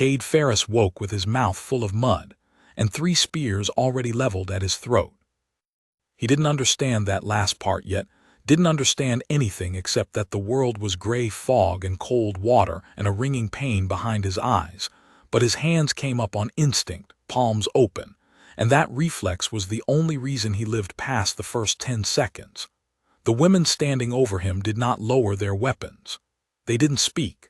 Kade Ferris woke with his mouth full of mud, and 3 spears already leveled at his throat. He didn't understand that last part yet, didn't understand anything except that the world was gray fog and cold water and a ringing pain behind his eyes, but his hands came up on instinct, palms open, and that reflex was the only reason he lived past the first 10 seconds. The women standing over him did not lower their weapons. They didn't speak.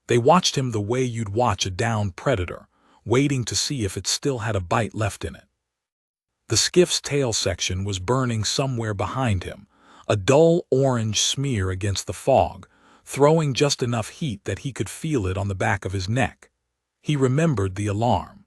They watched him the way you'd watch a downed predator, waiting to see if it still had a bite left in it. The skiff's tail section was burning somewhere behind him, a dull orange smear against the fog, throwing just enough heat that he could feel it on the back of his neck. He remembered the alarm.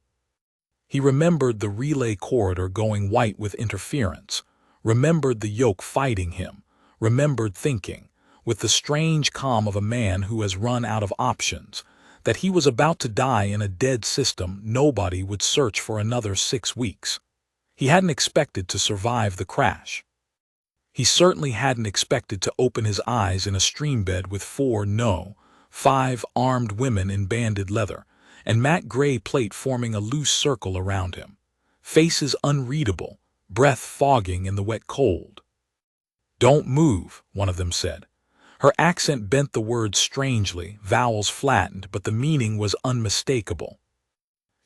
He remembered the relay corridor going white with interference, remembered the yoke fighting him, remembered thinking, with the strange calm of a man who has run out of options, that he was about to die in a dead system nobody would search for another 6 weeks. He hadn't expected to survive the crash. He certainly hadn't expected to open his eyes in a streambed with 5 armed women in banded leather, and matte gray plate forming a loose circle around him. Faces unreadable, breath fogging in the wet cold. "Don't move," one of them said. Her accent bent the words strangely, vowels flattened, but the meaning was unmistakable.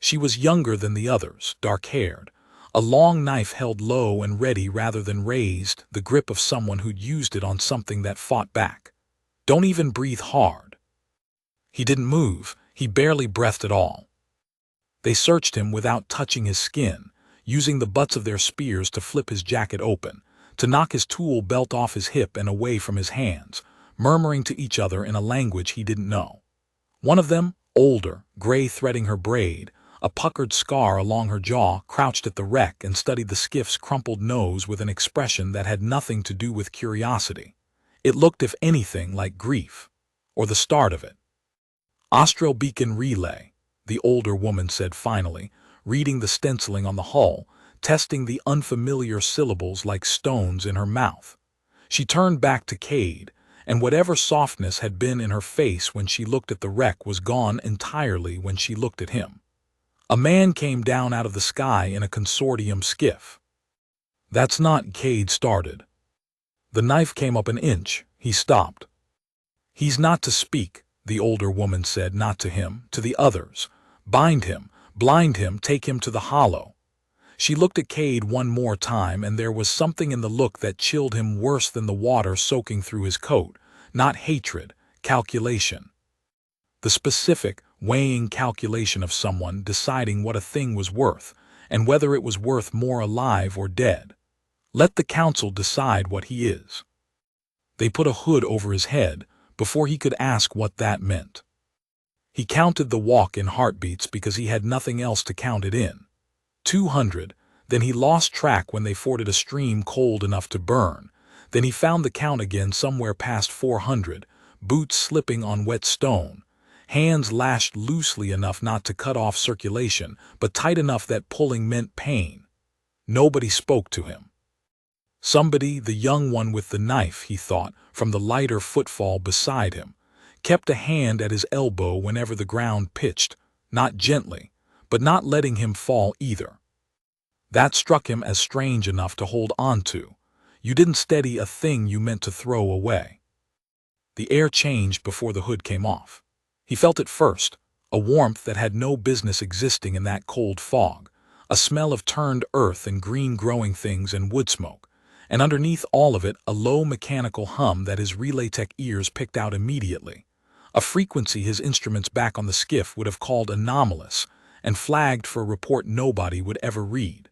She was younger than the others, dark-haired, a long knife held low and ready rather than raised, the grip of someone who'd used it on something that fought back. "Don't even breathe hard." He didn't move, he barely breathed at all. They searched him without touching his skin, using the butts of their spears to flip his jacket open, to knock his tool belt off his hip and away from his hands, murmuring to each other in a language he didn't know. One of them, older, gray threading her braid, a puckered scar along her jaw, crouched at the wreck and studied the skiff's crumpled nose with an expression that had nothing to do with curiosity. It looked, if anything, like grief, or the start of it. "Austral beacon relay," the older woman said finally, reading the stenciling on the hull, testing the unfamiliar syllables like stones in her mouth. She turned back to Kade, and whatever softness had been in her face when she looked at the wreck was gone entirely when she looked at him. A man came down out of the sky in a consortium skiff. "That's not," Kade started. The knife came up an inch. He stopped. "He's not to speak," the older woman said, not to him, to the others. "Bind him, blind him, take him to the hollow." She looked at Kade one more time, and there was something in the look that chilled him worse than the water soaking through his coat. Not hatred, calculation. The specific, weighing calculation of someone deciding what a thing was worth, and whether it was worth more alive or dead. Let the council decide what he is. They put a hood over his head before he could ask what that meant. He counted the walk in heartbeats because he had nothing else to count it in. 200, then he lost track when they forded a stream cold enough to burn. Then he found the count again somewhere past 400, boots slipping on wet stone, hands lashed loosely enough not to cut off circulation, but tight enough that pulling meant pain. Nobody spoke to him. Somebody, the young one with the knife, he thought, from the lighter footfall beside him, kept a hand at his elbow whenever the ground pitched, not gently, but not letting him fall either. That struck him as strange enough to hold on to. You didn't steady a thing you meant to throw away. The air changed before the hood came off. He felt it first, a warmth that had no business existing in that cold fog, a smell of turned earth and green growing things and wood smoke, and underneath all of it a low mechanical hum that his relay tech ears picked out immediately, a frequency his instruments back on the skiff would have called anomalous, and flagged for a report nobody would ever read.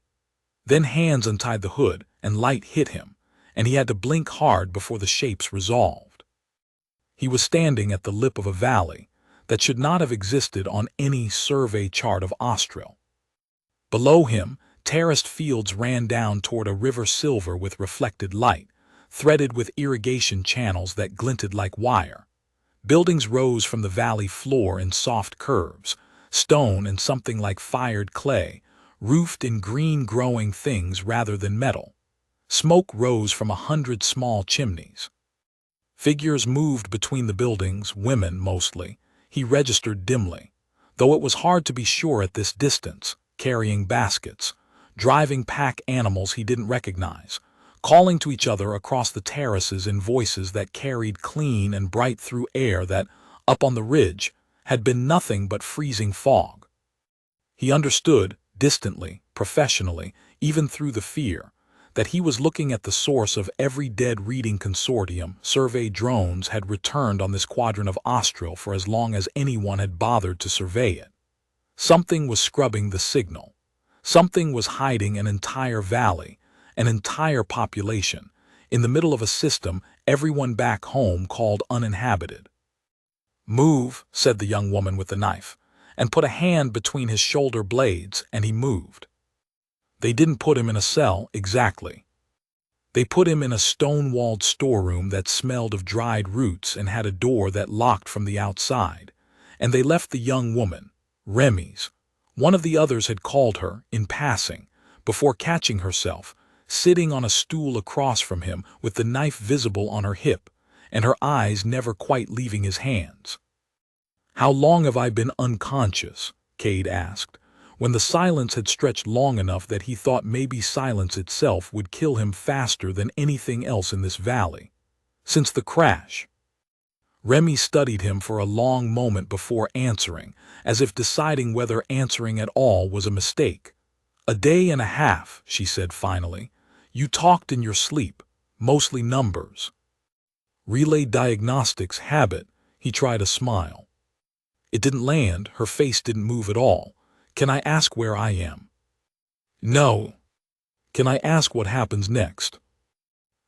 Then hands untied the hood, and light hit him, and he had to blink hard before the shapes resolved. He was standing at the lip of a valley that should not have existed on any survey chart of Austral. Below him, terraced fields ran down toward a river silver with reflected light, threaded with irrigation channels that glinted like wire. Buildings rose from the valley floor in soft curves, stone and something like fired clay, roofed in green growing things rather than metal. Smoke rose from 100 small chimneys. Figures moved between the buildings, women mostly, he registered dimly. though it was hard to be sure at this distance, carrying baskets, driving pack animals he didn't recognize, calling to each other across the terraces in voices that carried clean and bright through air that, up on the ridge, had been nothing but freezing fog. He understood, distantly, professionally, even through the fear, that he was looking at the source of every dead reading consortium. Survey drones had returned on this quadrant of Austral for as long as anyone had bothered to survey it. Something was scrubbing the signal. Something was hiding an entire valley, an entire population, in the middle of a system everyone back home called uninhabited. "Move," said the young woman with the knife, and put a hand between his shoulder blades, and he moved. They didn't put him in a cell, exactly. They put him in a stone-walled storeroom that smelled of dried roots and had a door that locked from the outside, and they left the young woman, Remy's, one of the others had called her, in passing, before catching herself, sitting on a stool across from him with the knife visible on her hip, and her eyes never quite leaving his hands. "How long have I been unconscious?" Kade asked, when the silence had stretched long enough that he thought maybe silence itself would kill him faster than anything else in this valley. "Since the crash." Remy studied him for a long moment before answering, as if deciding whether answering at all was a mistake. "A day and a half," she said finally. "You talked in your sleep, mostly numbers." "Relay diagnostics habit," he tried a smile. It didn't land, her face didn't move at all. "Can I ask where I am?" "No." "Can I ask what happens next?"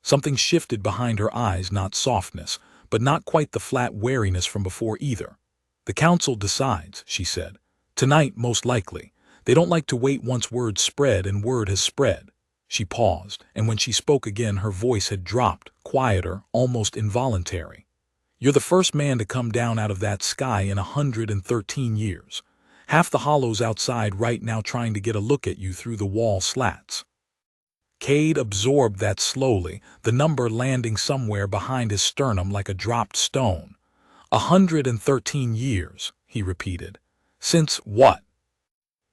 Something shifted behind her eyes, not softness, but not quite the flat wariness from before either. "The council decides," she said. "Tonight, most likely. They don't like to wait once word spread, and word has spread." She paused, and when she spoke again her voice had dropped, quieter, almost involuntary. "You're the first man to come down out of that sky in 113 years. Half the hollows outside right now trying to get a look at you through the wall slats." Kade absorbed that slowly, the number landing somewhere behind his sternum like a dropped stone. 113 years, he repeated. "Since what?"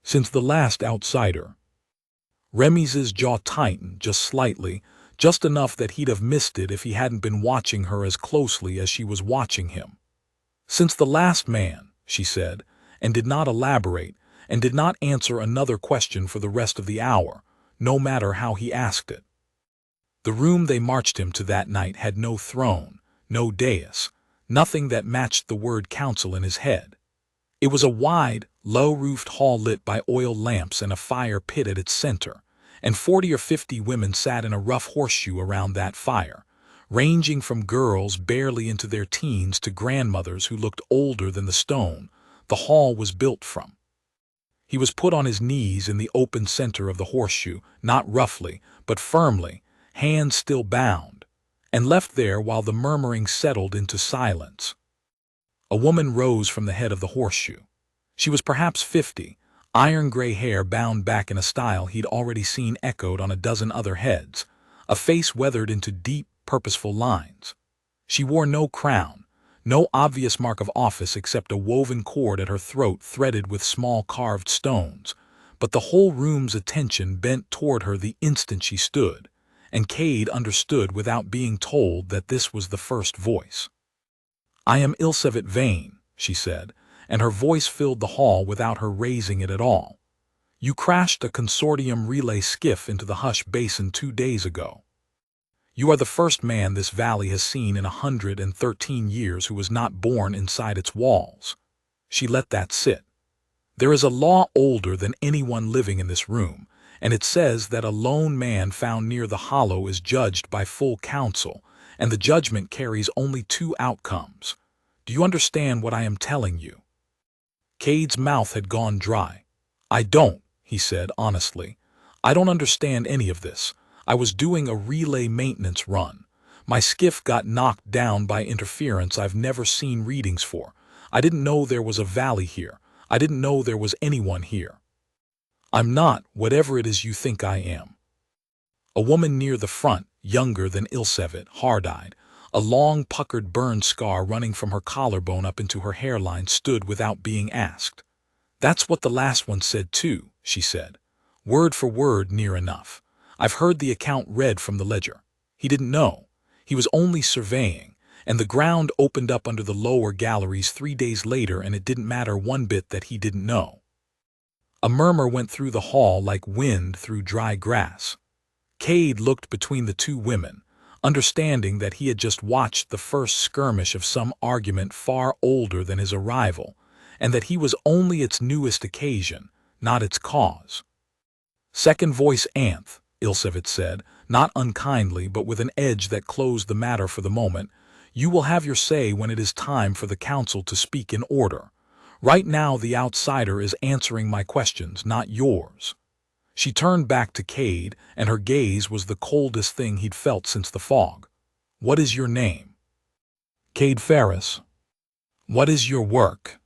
"Since the last outsider." Remy's jaw tightened just slightly, just enough that he'd have missed it if he hadn't been watching her as closely as she was watching him. "Since the last man," she said, and did not elaborate, and did not answer another question for the rest of the hour, no matter how he asked it. The room they marched him to that night had no throne, no dais, nothing that matched the word council in his head. It was a wide, low-roofed hall lit by oil lamps and a fire pit at its center, and 40 or 50 women sat in a rough horseshoe around that fire, ranging from girls barely into their teens to grandmothers who looked older than the stone the hall was built from. He was put on his knees in the open center of the horseshoe, not roughly, but firmly, hands still bound, and left there while the murmuring settled into silence. A woman rose from the head of the horseshoe. She was perhaps 50, iron-gray hair bound back in a style he'd already seen echoed on a dozen other heads, a face weathered into deep, purposeful lines. She wore no crown, no obvious mark of office except a woven cord at her throat threaded with small carved stones, but the whole room's attention bent toward her the instant she stood, and Kade understood without being told that this was the first voice. "I am Ilsevet Vane," she said, and her voice filled the hall without her raising it at all. "You crashed a consortium relay skiff into the Hush Basin 2 days ago. You are the first man this valley has seen in 113 years who was not born inside its walls." She let that sit. "There is a law older than anyone living in this room, and it says that a lone man found near the hollow is judged by full council, and the judgment carries only 2 outcomes. Do you understand what I am telling you?" Kade's mouth had gone dry. "I don't," he said honestly. "I don't understand any of this. I was doing a relay maintenance run. My skiff got knocked down by interference I've never seen readings for. I didn't know there was a valley here. I didn't know there was anyone here. I'm not whatever it is you think I am." A woman near the front, younger than Ilsevet, hard-eyed, a long puckered burn scar running from her collarbone up into her hairline, stood without being asked. That's what the last one said too, she said. Word for word, near enough. I've heard the account read from the ledger. He didn't know. He was only surveying, and the ground opened up under the lower galleries 3 days later, and it didn't matter one bit that he didn't know. A murmur went through the hall like wind through dry grass. Kade looked between the two women, understanding that he had just watched the first skirmish of some argument far older than his arrival, and that he was only its newest occasion, not its cause. Second Voice Anth, Ilsevit said, not unkindly but with an edge that closed the matter for the moment, you will have your say when it is time for the council to speak in order. Right now the outsider is answering my questions, not yours. She turned back to Kade, and her gaze was the coldest thing he'd felt since the fog. What is your name? Kade Ferris. What is your work?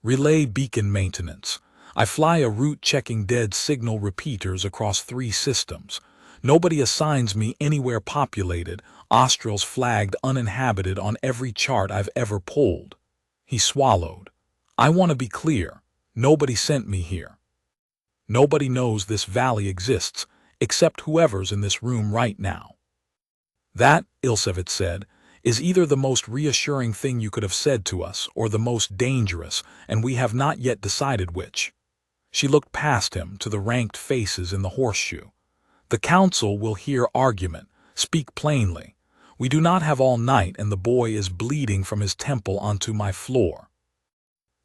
Relay beacon maintenance. I fly a route checking dead signal repeaters across 3 systems. Nobody assigns me anywhere populated, Australs flagged uninhabited on every chart I've ever pulled. He swallowed. I want to be clear. Nobody sent me here. Nobody knows this valley exists, except whoever's in this room right now. That, Ilsevit said, is either the most reassuring thing you could have said to us or the most dangerous, and we have not yet decided which. She looked past him to the ranked faces in the horseshoe. The council will hear argument. Speak plainly. We do not have all night, and the boy is bleeding from his temple onto my floor.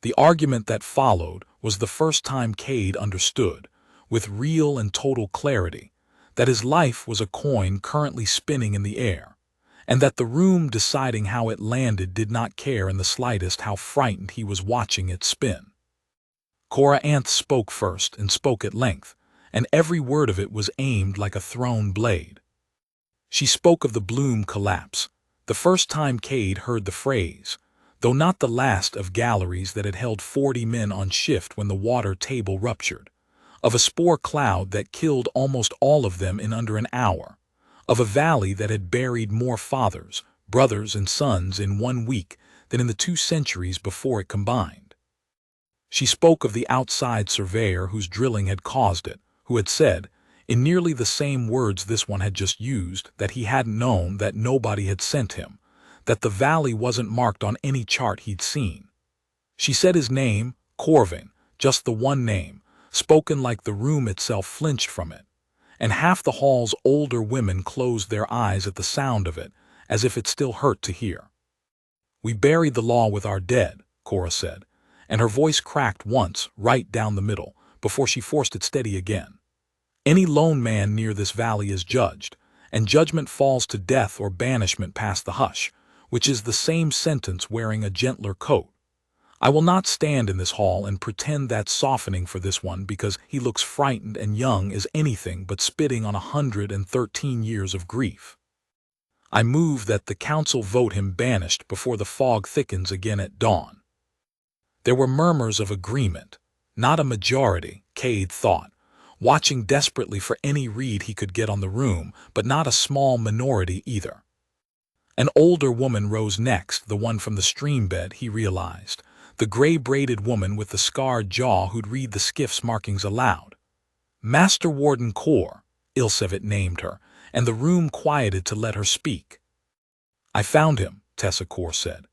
The argument that followed was the first time Kade understood, with real and total clarity, that his life was a coin currently spinning in the air, and that the room deciding how it landed did not care in the slightest how frightened he was watching it spin. Korah Anth spoke first and spoke at length, and every word of it was aimed like a thrown blade. She spoke of the Bloom collapse, the first time Kade heard the phrase, though not the last of galleries that had held 40 men on shift when the water table ruptured, of a spore cloud that killed almost all of them in under an hour, of a valley that had buried more fathers, brothers, and sons in 1 week than in the 2 centuries before it combined. She spoke of the outside surveyor whose drilling had caused it, who had said, in nearly the same words this one had just used, that he hadn't known, that nobody had sent him, that the valley wasn't marked on any chart he'd seen. She said his name, Corvin, just the one name, spoken like the room itself flinched from it, and half the hall's older women closed their eyes at the sound of it, as if it still hurt to hear. We buried the law with our dead, Korah said, and her voice cracked once, right down the middle, before she forced it steady again. Any lone man near this valley is judged, and judgment falls to death or banishment past the hush, which is the same sentence wearing a gentler coat. I will not stand in this hall and pretend that's softening for this one because he looks frightened and young as anything but spitting on 113 years of grief. I move that the council vote him banished before the fog thickens again at dawn. There were murmurs of agreement, not a majority, Kade thought, watching desperately for any read he could get on the room, but not a small minority either. An older woman rose next, the one from the stream bed, he realized, the gray-braided woman with the scarred jaw who'd read the skiff's markings aloud. Master-Warden Korr, Ilsevit named her, and the room quieted to let her speak. I found him, Tessa Korr said.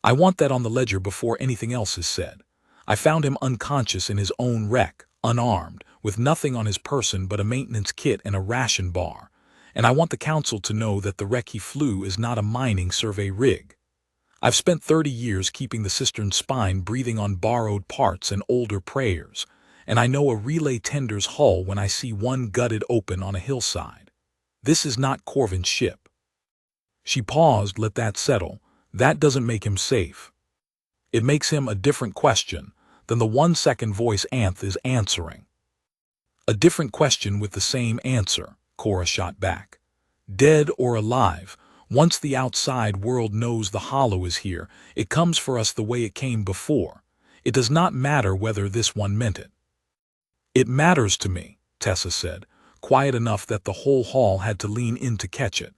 I want that on the ledger before anything else is said. I found him unconscious in his own wreck, unarmed, with nothing on his person but a maintenance kit and a ration bar, and I want the council to know that the wreck he flew is not a mining survey rig. I've spent 30 years keeping the cistern spine breathing on borrowed parts and older prayers, and I know a relay tender's hull when I see one gutted open on a hillside. This is not Corvin's ship. She paused, let that settle. That doesn't make him safe. It makes him a different question than the one Second Voice Anth is answering. A different question with the same answer, Korah shot back. Dead or alive, once the outside world knows the hollow is here, it comes for us the way it came before. It does not matter whether this one meant it. It matters to me, Tessa said, quiet enough that the whole hall had to lean in to catch it.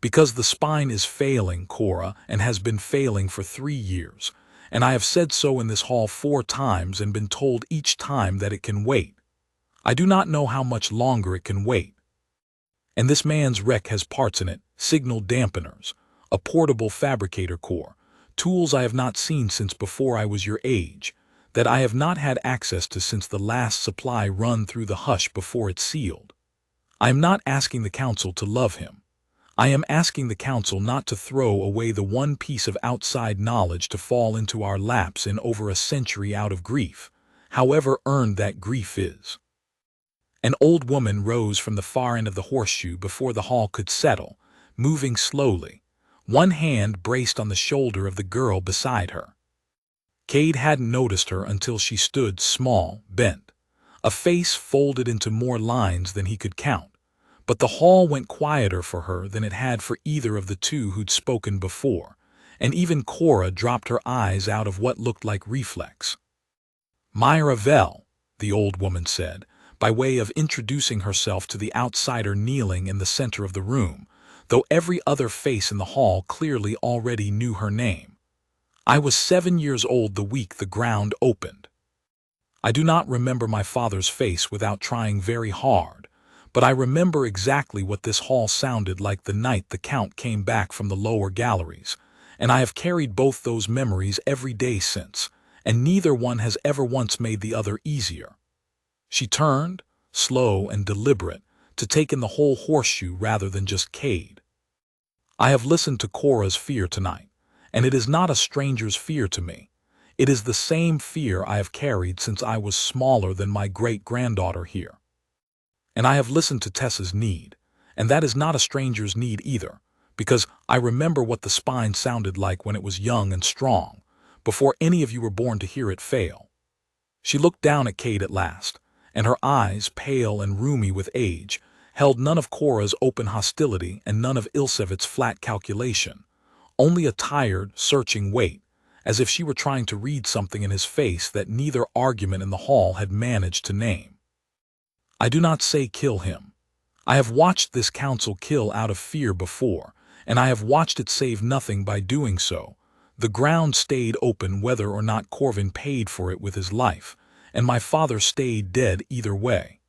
Because the spine is failing, Korah, and has been failing for 3 years, and I have said so in this hall 4 times and been told each time that it can wait. I do not know how much longer it can wait. And this man's wreck has parts in it, signal dampeners, a portable fabricator core, tools I have not seen since before I was your age, that I have not had access to since the last supply run through the hush before it sealed. I am not asking the council to love him. I am asking the council not to throw away the one piece of outside knowledge to fall into our laps in over a century out of grief, however earned that grief is. An old woman rose from the far end of the horseshoe before the hall could settle, moving slowly, one hand braced on the shoulder of the girl beside her. Kade hadn't noticed her until she stood small, bent, a face folded into more lines than he could count, but the hall went quieter for her than it had for either of the two who'd spoken before, and even Korah dropped her eyes out of what looked like reflex. "Myra Vell," the old woman said, by way of introducing herself to the outsider kneeling in the center of the room, though every other face in the hall clearly already knew her name. "I was 7 years old the week the ground opened. I do not remember my father's face without trying very hard, but I remember exactly what this hall sounded like the night the Count came back from the lower galleries, and I have carried both those memories every day since, and neither one has ever once made the other easier." She turned, slow and deliberate, to take in the whole horseshoe rather than just Kade. "I have listened to Korah's fear tonight, and it is not a stranger's fear to me. It is the same fear I have carried since I was smaller than my great-granddaughter here. And I have listened to Tessa's need, and that is not a stranger's need either, because I remember what the spine sounded like when it was young and strong, before any of you were born to hear it fail." She looked down at Kade at last, and her eyes, pale and rheumy with age, held none of Korah's open hostility and none of Ilsevet's flat calculation, only a tired, searching wait, as if she were trying to read something in his face that neither argument in the hall had managed to name. "I do not say kill him. I have watched this council kill out of fear before, and I have watched it save nothing by doing so. The ground stayed open whether or not Corvin paid for it with his life, and my father stayed dead either way.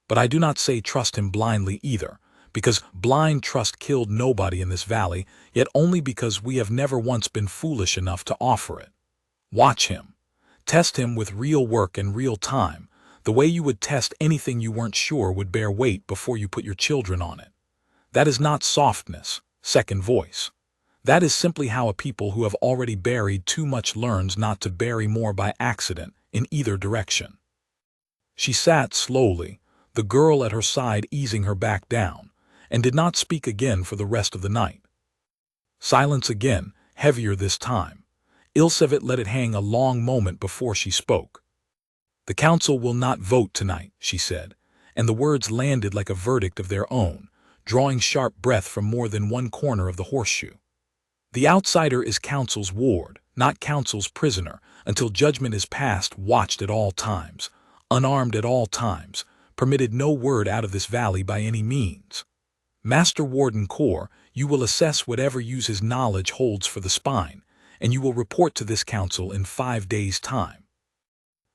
But I do not say trust him blindly either, because blind trust killed nobody in this valley, yet only because we have never once been foolish enough to offer it. Watch him. Test him with real work and real time, the way you would test anything you weren't sure would bear weight before you put your children on it. That is not softness, second voice. That is simply how a people who have already buried too much learns not to bury more by accident in either direction." She sat slowly, the girl at her side easing her back down, and did not speak again for the rest of the night. Silence again, heavier this time. Ilsevet let it hang a long moment before she spoke. "The council will not vote tonight," she said, and the words landed like a verdict of their own, drawing sharp breath from more than one corner of the horseshoe. "The outsider is council's ward, not council's prisoner, until judgment is passed, watched at all times, unarmed at all times, permitted no word out of this valley by any means. Master-Warden Korr, you will assess whatever use his knowledge holds for the spine, and you will report to this council in 5 days' time.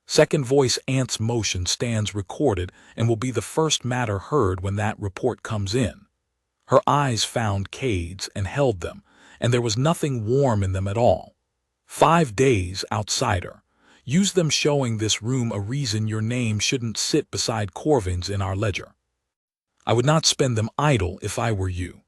Second Voice Anth's motion stands recorded and will be the first matter heard when that report comes in." Her eyes found Kade's and held them, and there was nothing warm in them at all. 5 days, outsider. Use them showing this room a reason your name shouldn't sit beside Corvin's in our ledger. I would not spend them idle if I were you.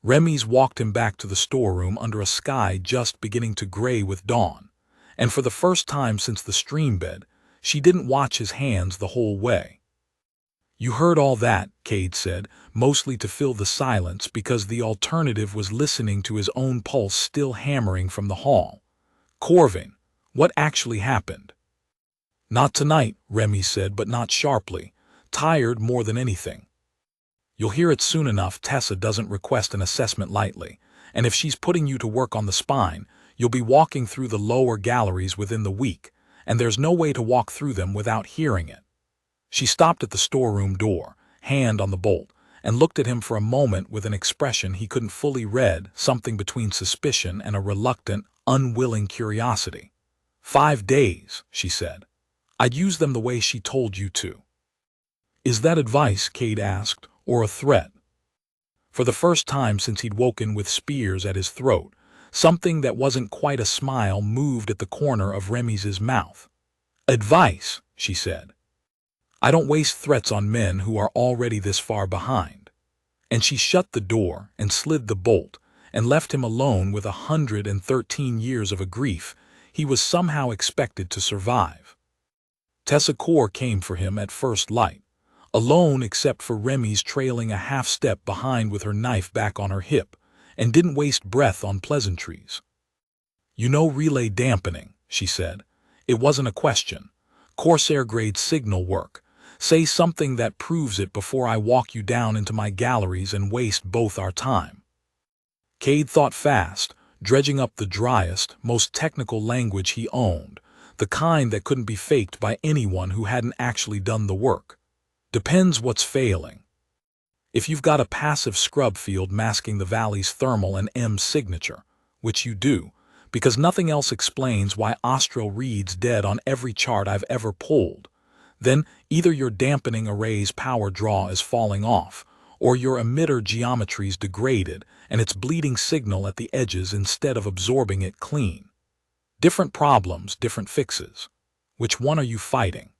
Remy's walked him back to the storeroom under a sky just beginning to gray with dawn, and for the first time since the stream bed, she didn't watch his hands the whole way. "You heard all that," Kade said, mostly to fill the silence because the alternative was listening to his own pulse still hammering from the hall. "Corvin, what actually happened?" "Not tonight," Remy said, but not sharply, tired more than anything. "You'll hear it soon enough. Tessa doesn't request an assessment lightly, and if she's putting you to work on the spine, you'll be walking through the lower galleries within the week, and there's no way to walk through them without hearing it." She stopped at the storeroom door, hand on the bolt, and looked at him for a moment with an expression he couldn't fully read, something between suspicion and a reluctant, unwilling curiosity. 5 days, she said. I'd use them the way she told you to. Is that advice, Kade asked, or a threat? For the first time since he'd woken with spears at his throat, something that wasn't quite a smile moved at the corner of Remy's mouth. Advice, she said. I don't waste threats on men who are already this far behind. And she shut the door and slid the bolt and left him alone with 113 years of a grief he was somehow expected to survive. Tessa Korr came for him at first light, alone except for Remy's trailing a half step behind with her knife back on her hip, and didn't waste breath on pleasantries. You know relay dampening, she said. It wasn't a question. Corsair-grade signal work. Say something that proves it before I walk you down into my galleries and waste both our time. Kade thought fast, dredging up the driest, most technical language he owned, the kind that couldn't be faked by anyone who hadn't actually done the work. Depends what's failing. If you've got a passive scrub field masking the valley's thermal and M signature, which you do, because nothing else explains why Austral reads dead on every chart I've ever pulled, then either your dampening array's power draw is falling off, or your emitter geometry's degraded and it's bleeding signal at the edges instead of absorbing it clean. Different problems, different fixes. Which one are you fighting?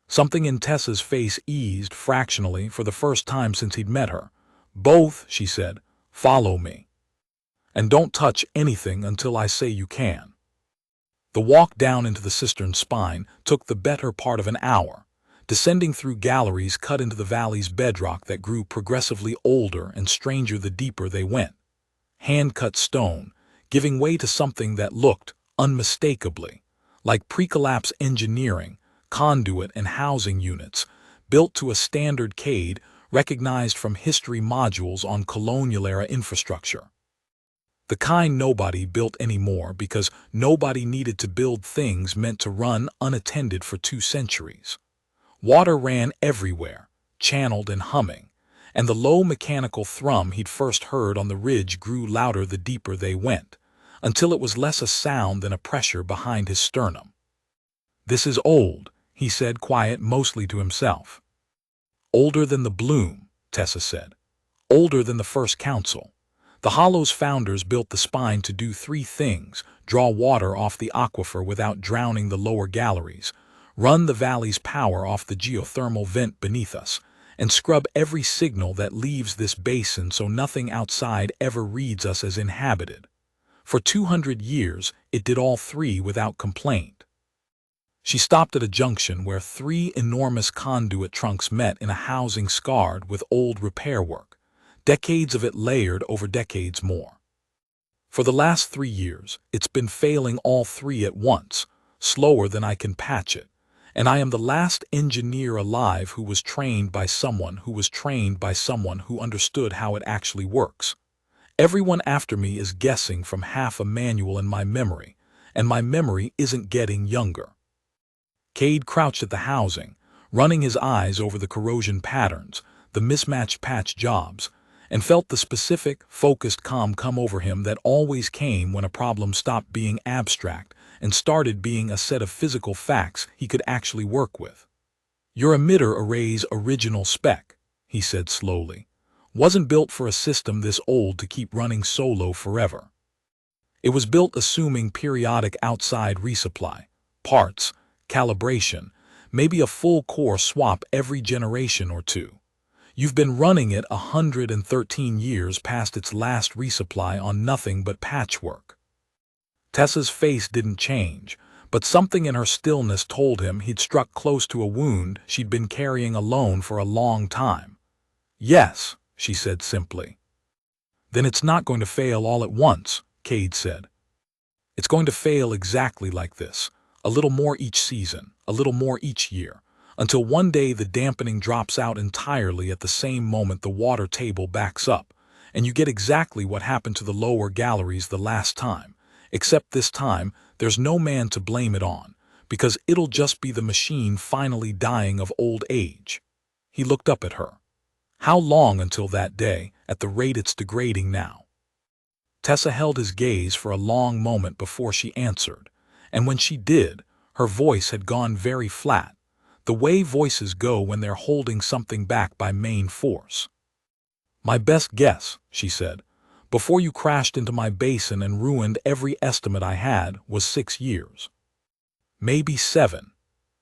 Something in Tessa's face eased fractionally for the first time since he'd met her. Both, she said. Follow me. And don't touch anything until I say you can. The walk down into the cistern spine took the better part of an hour, descending through galleries cut into the valley's bedrock that grew progressively older and stranger the deeper they went. Hand-cut stone, giving way to something that looked, unmistakably, like pre-collapse engineering, conduit and housing units, built to a standard Kade recognized from history modules on colonial-era infrastructure. The kind nobody built anymore because nobody needed to build things meant to run unattended for 2 centuries. Water ran everywhere, channeled and humming, and the low mechanical thrum he'd first heard on the ridge grew louder the deeper they went, until it was less a sound than a pressure behind his sternum. This is old, he said, quiet mostly to himself. Older than the bloom, Tessa said. Older than the first council. The Hollow's founders built the spine to do 3 things: draw water off the aquifer without drowning the lower galleries, run the valley's power off the geothermal vent beneath us, and scrub every signal that leaves this basin so nothing outside ever reads us as inhabited. For 200 years, it did all 3 without complaint. She stopped at a junction where 3 enormous conduit trunks met in a housing scarred with old repair work, decades of it layered over decades more. For the last 3 years, it's been failing all 3 at once, slower than I can patch it, and I am the last engineer alive who was trained by someone who was trained by someone who understood how it actually works. Everyone after me is guessing from half a manual in my memory, and my memory isn't getting younger. Kade crouched at the housing, running his eyes over the corrosion patterns, the mismatched patch jobs, and felt the specific, focused calm come over him that always came when a problem stopped being abstract and started being a set of physical facts he could actually work with. Your emitter array's original spec, he said slowly, wasn't built for a system this old to keep running solo forever. It was built assuming periodic outside resupply, parts, calibration, maybe a full core swap every generation or 2. You've been running it 113 years past its last resupply on nothing but patchwork. Tessa's face didn't change, but something in her stillness told him he'd struck close to a wound she'd been carrying alone for a long time. Yes, she said simply. Then it's not going to fail all at once, Kade said. It's going to fail exactly like this, a little more each season, a little more each year, until one day the dampening drops out entirely at the same moment the water table backs up, and you get exactly what happened to the lower galleries the last time, except this time there's no man to blame it on, because it'll just be the machine finally dying of old age. He looked up at her. How long until that day, at the rate it's degrading now? Tessa held his gaze for a long moment before she answered, and when she did, her voice had gone very flat, the way voices go when they're holding something back by main force. "My best guess," she said, "before you crashed into my basin and ruined every estimate I had, was 6 years. Maybe 7.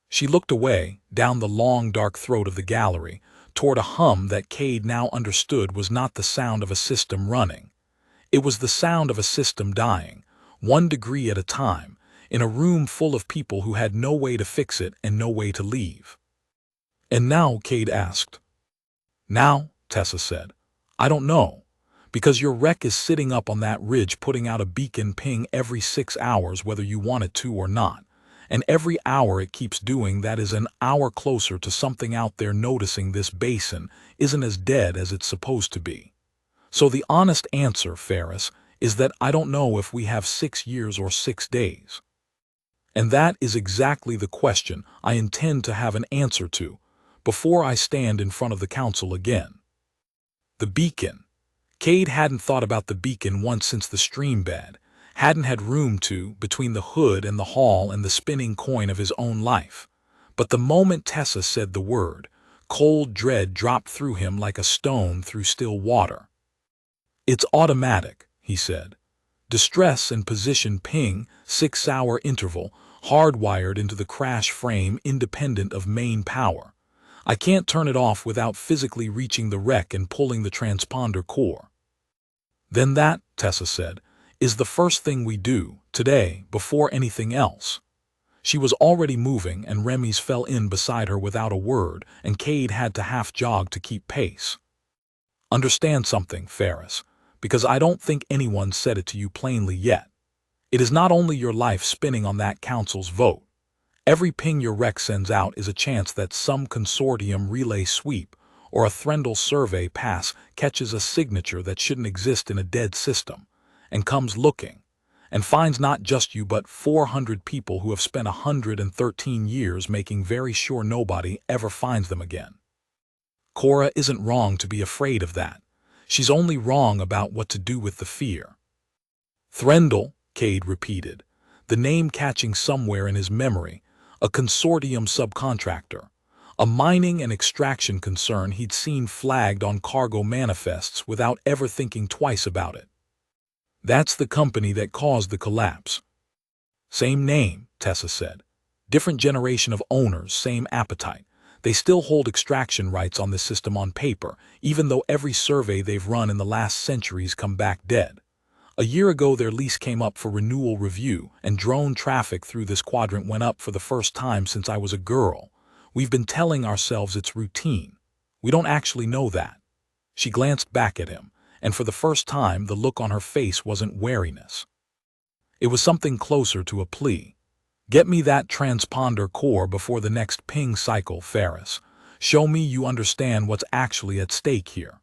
She looked away, down the long dark throat of the gallery, toward a hum that Kade now understood was not the sound of a system running. It was the sound of a system dying, 1 degree at a time, in a room full of people who had no way to fix it and no way to leave. "And now?" Kade asked. "Now," Tessa said, "I don't know. Because your wreck is sitting up on that ridge putting out a beacon ping every 6 hours whether you want it to or not. And every hour it keeps doing that is an hour closer to something out there noticing this basin isn't as dead as it's supposed to be. So the honest answer, Ferris, is that I don't know if we have 6 years or 6 days. And that is exactly the question I intend to have an answer to before I stand in front of the council again." The beacon. Kade hadn't thought about the beacon once since the stream bed, hadn't had room to, between the hood and the hall and the spinning coin of his own life. But the moment Tessa said the word, cold dread dropped through him like a stone through still water. "It's automatic," he said. "Distress and position ping, 6-hour interval, hardwired into the crash frame independent of main power. I can't turn it off without physically reaching the wreck and pulling the transponder core." "Then that," Tessa said, "is the first thing we do, today, before anything else." She was already moving and Remy's fell in beside her without a word and Kade had to half-jog to keep pace. "Understand something, Ferris, because I don't think anyone said it to you plainly yet. It is not only your life spinning on that council's vote. Every ping your wreck sends out is a chance that some consortium relay sweep or a Threndel survey pass catches a signature that shouldn't exist in a dead system, and comes looking, and finds not just you but 400 people who have spent 113 years making very sure nobody ever finds them again. Korah isn't wrong to be afraid of that. She's only wrong about what to do with the fear." "Threndel," Kade repeated, the name catching somewhere in his memory, a consortium subcontractor, a mining and extraction concern he'd seen flagged on cargo manifests without ever thinking twice about it. "That's the company that caused the collapse." "Same name," Tessa said. "Different generation of owners, same appetite. They still hold extraction rights on the system on paper, even though every survey they've run in the last century's come back dead. A year ago their lease came up for renewal review, and drone traffic through this quadrant went up for the first time since I was a girl. We've been telling ourselves it's routine. We don't actually know that." She glanced back at him, and for the first time the look on her face wasn't wariness. It was something closer to a plea. "Get me that transponder core before the next ping cycle, Ferris. Show me you understand what's actually at stake here.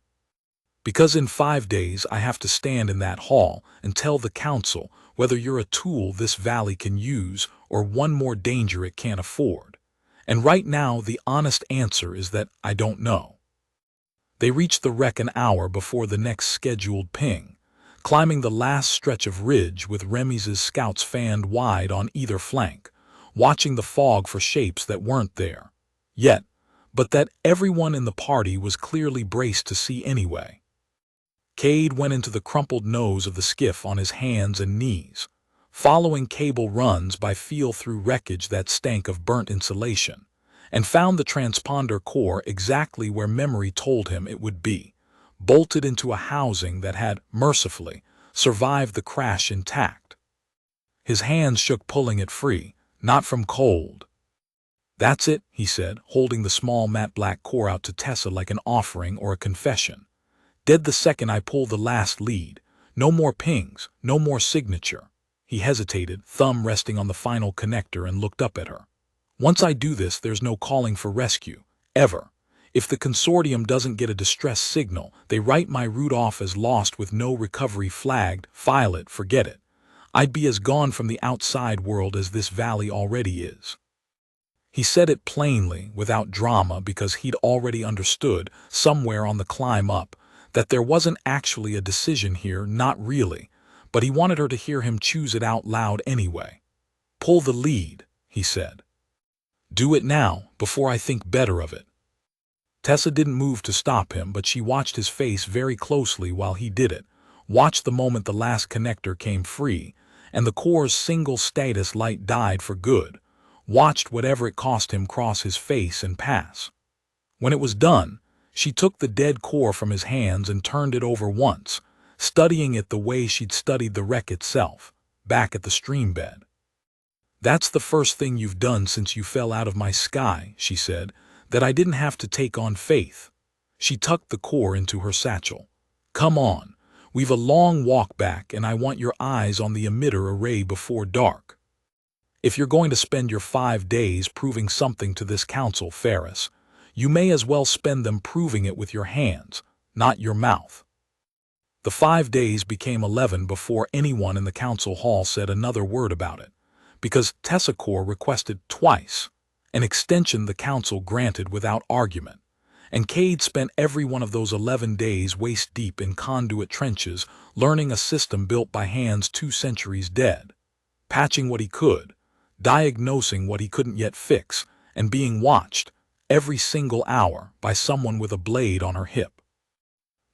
Because in 5 days I have to stand in that hall and tell the council whether you're a tool this valley can use or one more danger it can't afford. And right now the honest answer is that I don't know." They reached the wreck an hour before the next scheduled ping, climbing the last stretch of ridge with Remy's scouts fanned wide on either flank, watching the fog for shapes that weren't there yet, but that everyone in the party was clearly braced to see anyway. Kade went into the crumpled nose of the skiff on his hands and knees, following cable runs by feel through wreckage that stank of burnt insulation, and found the transponder core exactly where memory told him it would be, bolted into a housing that had, mercifully, survived the crash intact. His hands shook pulling it free, not from cold. "That's it," he said, holding the small matte black core out to Tessa like an offering or a confession. "Dead the second I pull the last lead. No more pings, no more signature." He hesitated, thumb resting on the final connector, and looked up at her. "Once I do this, there's no calling for rescue, ever. If the consortium doesn't get a distress signal, they write my route off as lost with no recovery flagged, file it, forget it. I'd be as gone from the outside world as this valley already is." He said it plainly, without drama, because he'd already understood, somewhere on the climb up, that there wasn't actually a decision here, not really, but he wanted her to hear him choose it out loud anyway. "Pull the lead," he said. "Do it now, before I think better of it." Tessa didn't move to stop him, but she watched his face very closely while he did it, watched the moment the last connector came free, and the core's single status light died for good, watched whatever it cost him cross his face and pass. When it was done, she took the dead core from his hands and turned it over once, studying it the way she'd studied the wreck itself, back at the stream bed. "That's the first thing you've done since you fell out of my sky," she said, "that I didn't have to take on faith." She tucked the core into her satchel. "Come on, we've a long walk back and I want your eyes on the emitter array before dark. If you're going to spend your 5 days proving something to this council, Ferris, you may as well spend them proving it with your hands, not your mouth." The 5 days became 11 before anyone in the council hall said another word about it, because Tessa Korr requested twice, an extension the council granted without argument, and Kade spent every one of those 11 days waist-deep in conduit trenches learning a system built by hands 2 centuries dead, patching what he could, diagnosing what he couldn't yet fix, and being watched, every single hour, by someone with a blade on her hip.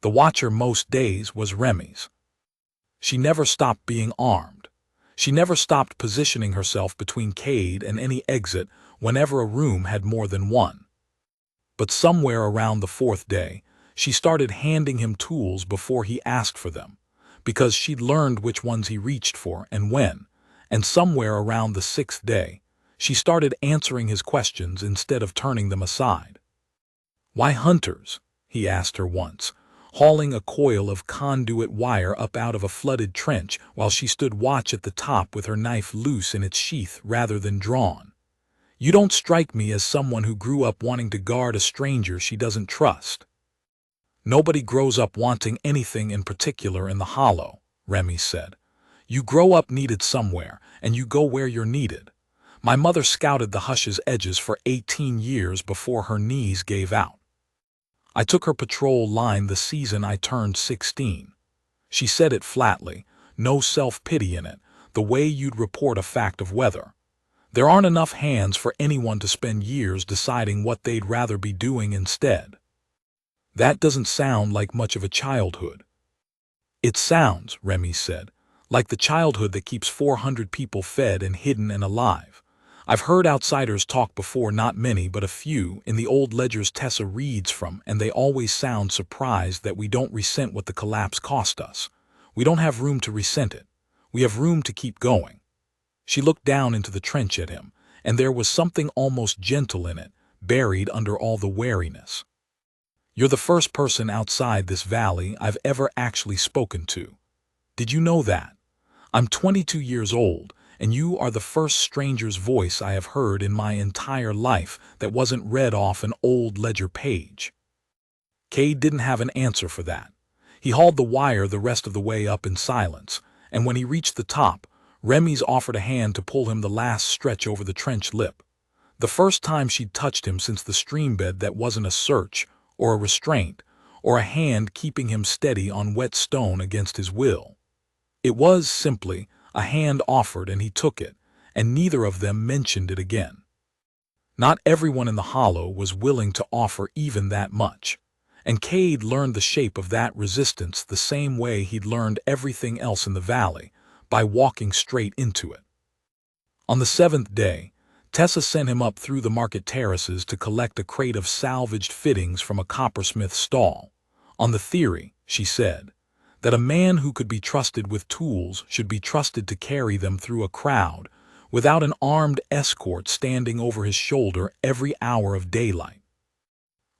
The watcher most days was Remy's. She never stopped being armed. She never stopped positioning herself between Kade and any exit whenever a room had more than one. But somewhere around the 4th day, she started handing him tools before he asked for them, because she'd learned which ones he reached for and when, and somewhere around the 6th day, she started answering his questions instead of turning them aside. "Why hunters?" he asked her once, hauling a coil of conduit wire up out of a flooded trench while she stood watch at the top with her knife loose in its sheath rather than drawn. "You don't strike me as someone who grew up wanting to guard a stranger she doesn't trust." "Nobody grows up wanting anything in particular in the Hollow," Remy said. "You grow up needed somewhere, and you go where you're needed. My mother scouted the Hush's edges for 18 years before her knees gave out. I took her patrol line the season I turned 16. She said it flatly, no self-pity in it, the way you'd report a fact of weather. There aren't enough hands for anyone to spend years deciding what they'd rather be doing instead." "That doesn't sound like much of a childhood." "It sounds," Remy said, "like the childhood that keeps 400 people fed and hidden and alive. I've heard outsiders talk before, not many, but a few, in the old ledgers Tessa reads from, and they always sound surprised that we don't resent what the collapse cost us. We don't have room to resent it. We have room to keep going." She looked down into the trench at him, and there was something almost gentle in it, buried under all the wariness. "You're the first person outside this valley I've ever actually spoken to. Did you know that? I'm 22 years old, and you are the first stranger's voice I have heard in my entire life that wasn't read off an old ledger page." Kade didn't have an answer for that. He hauled the wire the rest of the way up in silence, and when he reached the top, Remy's offered a hand to pull him the last stretch over the trench lip. The first time she'd touched him since the stream bed that wasn't a search, or a restraint, or a hand keeping him steady on wet stone against his will. It was, simply, a hand offered and he took it, and neither of them mentioned it again. Not everyone in the Hollow was willing to offer even that much, and Kade learned the shape of that resistance the same way he'd learned everything else in the valley, by walking straight into it. On the 7th day, Tessa sent him up through the market terraces to collect a crate of salvaged fittings from a coppersmith's stall, on the theory, she said, that a man who could be trusted with tools should be trusted to carry them through a crowd without an armed escort standing over his shoulder every hour of daylight.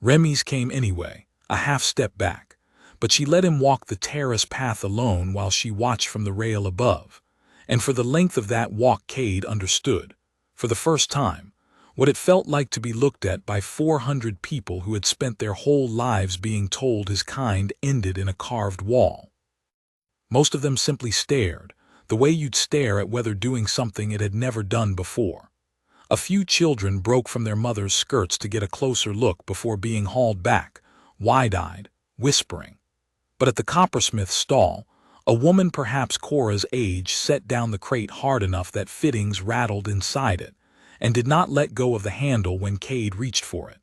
Remy's came anyway, a half-step back, but she let him walk the terrace path alone while she watched from the rail above, and for the length of that walk Kade understood, for the first time, what it felt like to be looked at by 400 people who had spent their whole lives being told his kind ended in a carved wall. Most of them simply stared, the way you'd stare at whether doing something it had never done before. A few children broke from their mothers' skirts to get a closer look before being hauled back, wide-eyed, whispering. But at the coppersmith's stall, A woman perhaps Korah's age set down the crate hard enough that fittings rattled inside it, and did not let go of the handle when Kade reached for it.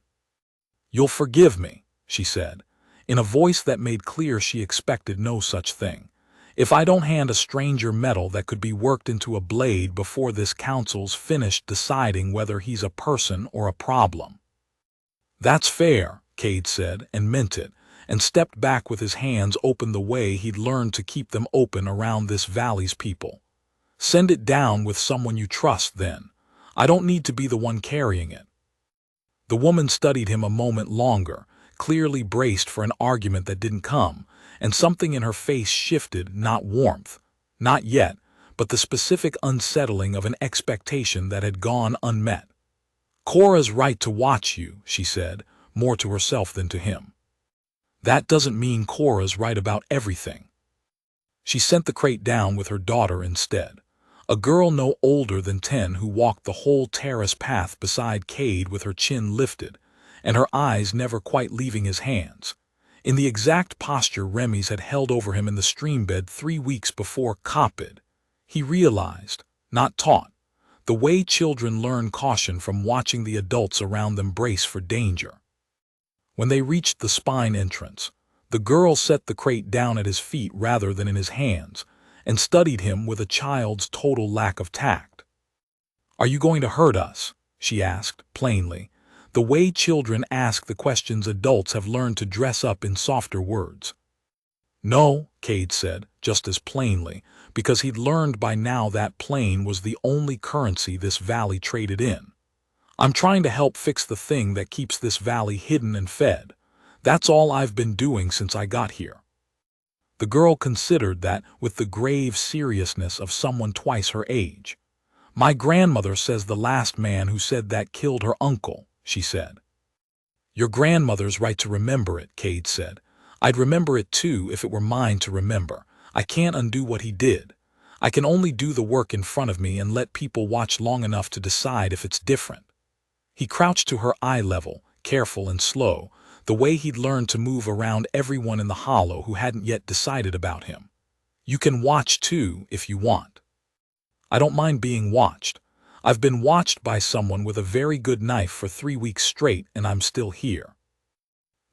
"You'll forgive me," she said, in a voice that made clear she expected no such thing, "if I don't hand a stranger metal that could be worked into a blade before this council's finished deciding whether he's a person or a problem." "That's fair," Kade said, and meant it, and stepped back with his hands open the way he'd learned to keep them open around this valley's people. "Send it down with someone you trust, then. I don't need to be the one carrying it." The woman studied him a moment longer, clearly braced for an argument that didn't come, and something in her face shifted, not warmth, not yet, but the specific unsettling of an expectation that had gone unmet. "Korah's right to watch you," she said, more to herself than to him. "That doesn't mean Korah's right about everything." She sent the crate down with her daughter instead, a girl no older than 10 who walked the whole terrace path beside Kade with her chin lifted, and her eyes never quite leaving his hands, in the exact posture Remy's had held over him in the streambed 3 weeks before Kade. He realized, not taught, the way children learn caution from watching the adults around them brace for danger. When they reached the spine entrance, the girl set the crate down at his feet rather than in his hands, and studied him with a child's total lack of tact. "Are you going to hurt us?" she asked, plainly, the way children ask the questions adults have learned to dress up in softer words. "No," Kade said, just as plainly, because he'd learned by now that plain was the only currency this valley traded in. "I'm trying to help fix the thing that keeps this valley hidden and fed. That's all I've been doing since I got here." The girl considered that with the grave seriousness of someone twice her age. "My grandmother says the last man who said that killed her uncle," she said. "Your grandmother's right to remember it," Kade said. "I'd remember it too if it were mine to remember. I can't undo what he did. I can only do the work in front of me and let people watch long enough to decide if it's different." He crouched to her eye level, careful and slow, the way he'd learned to move around everyone in the hollow who hadn't yet decided about him. "You can watch too, if you want." "I don't mind being watched. I've been watched by someone with a very good knife for 3 weeks straight, and I'm still here."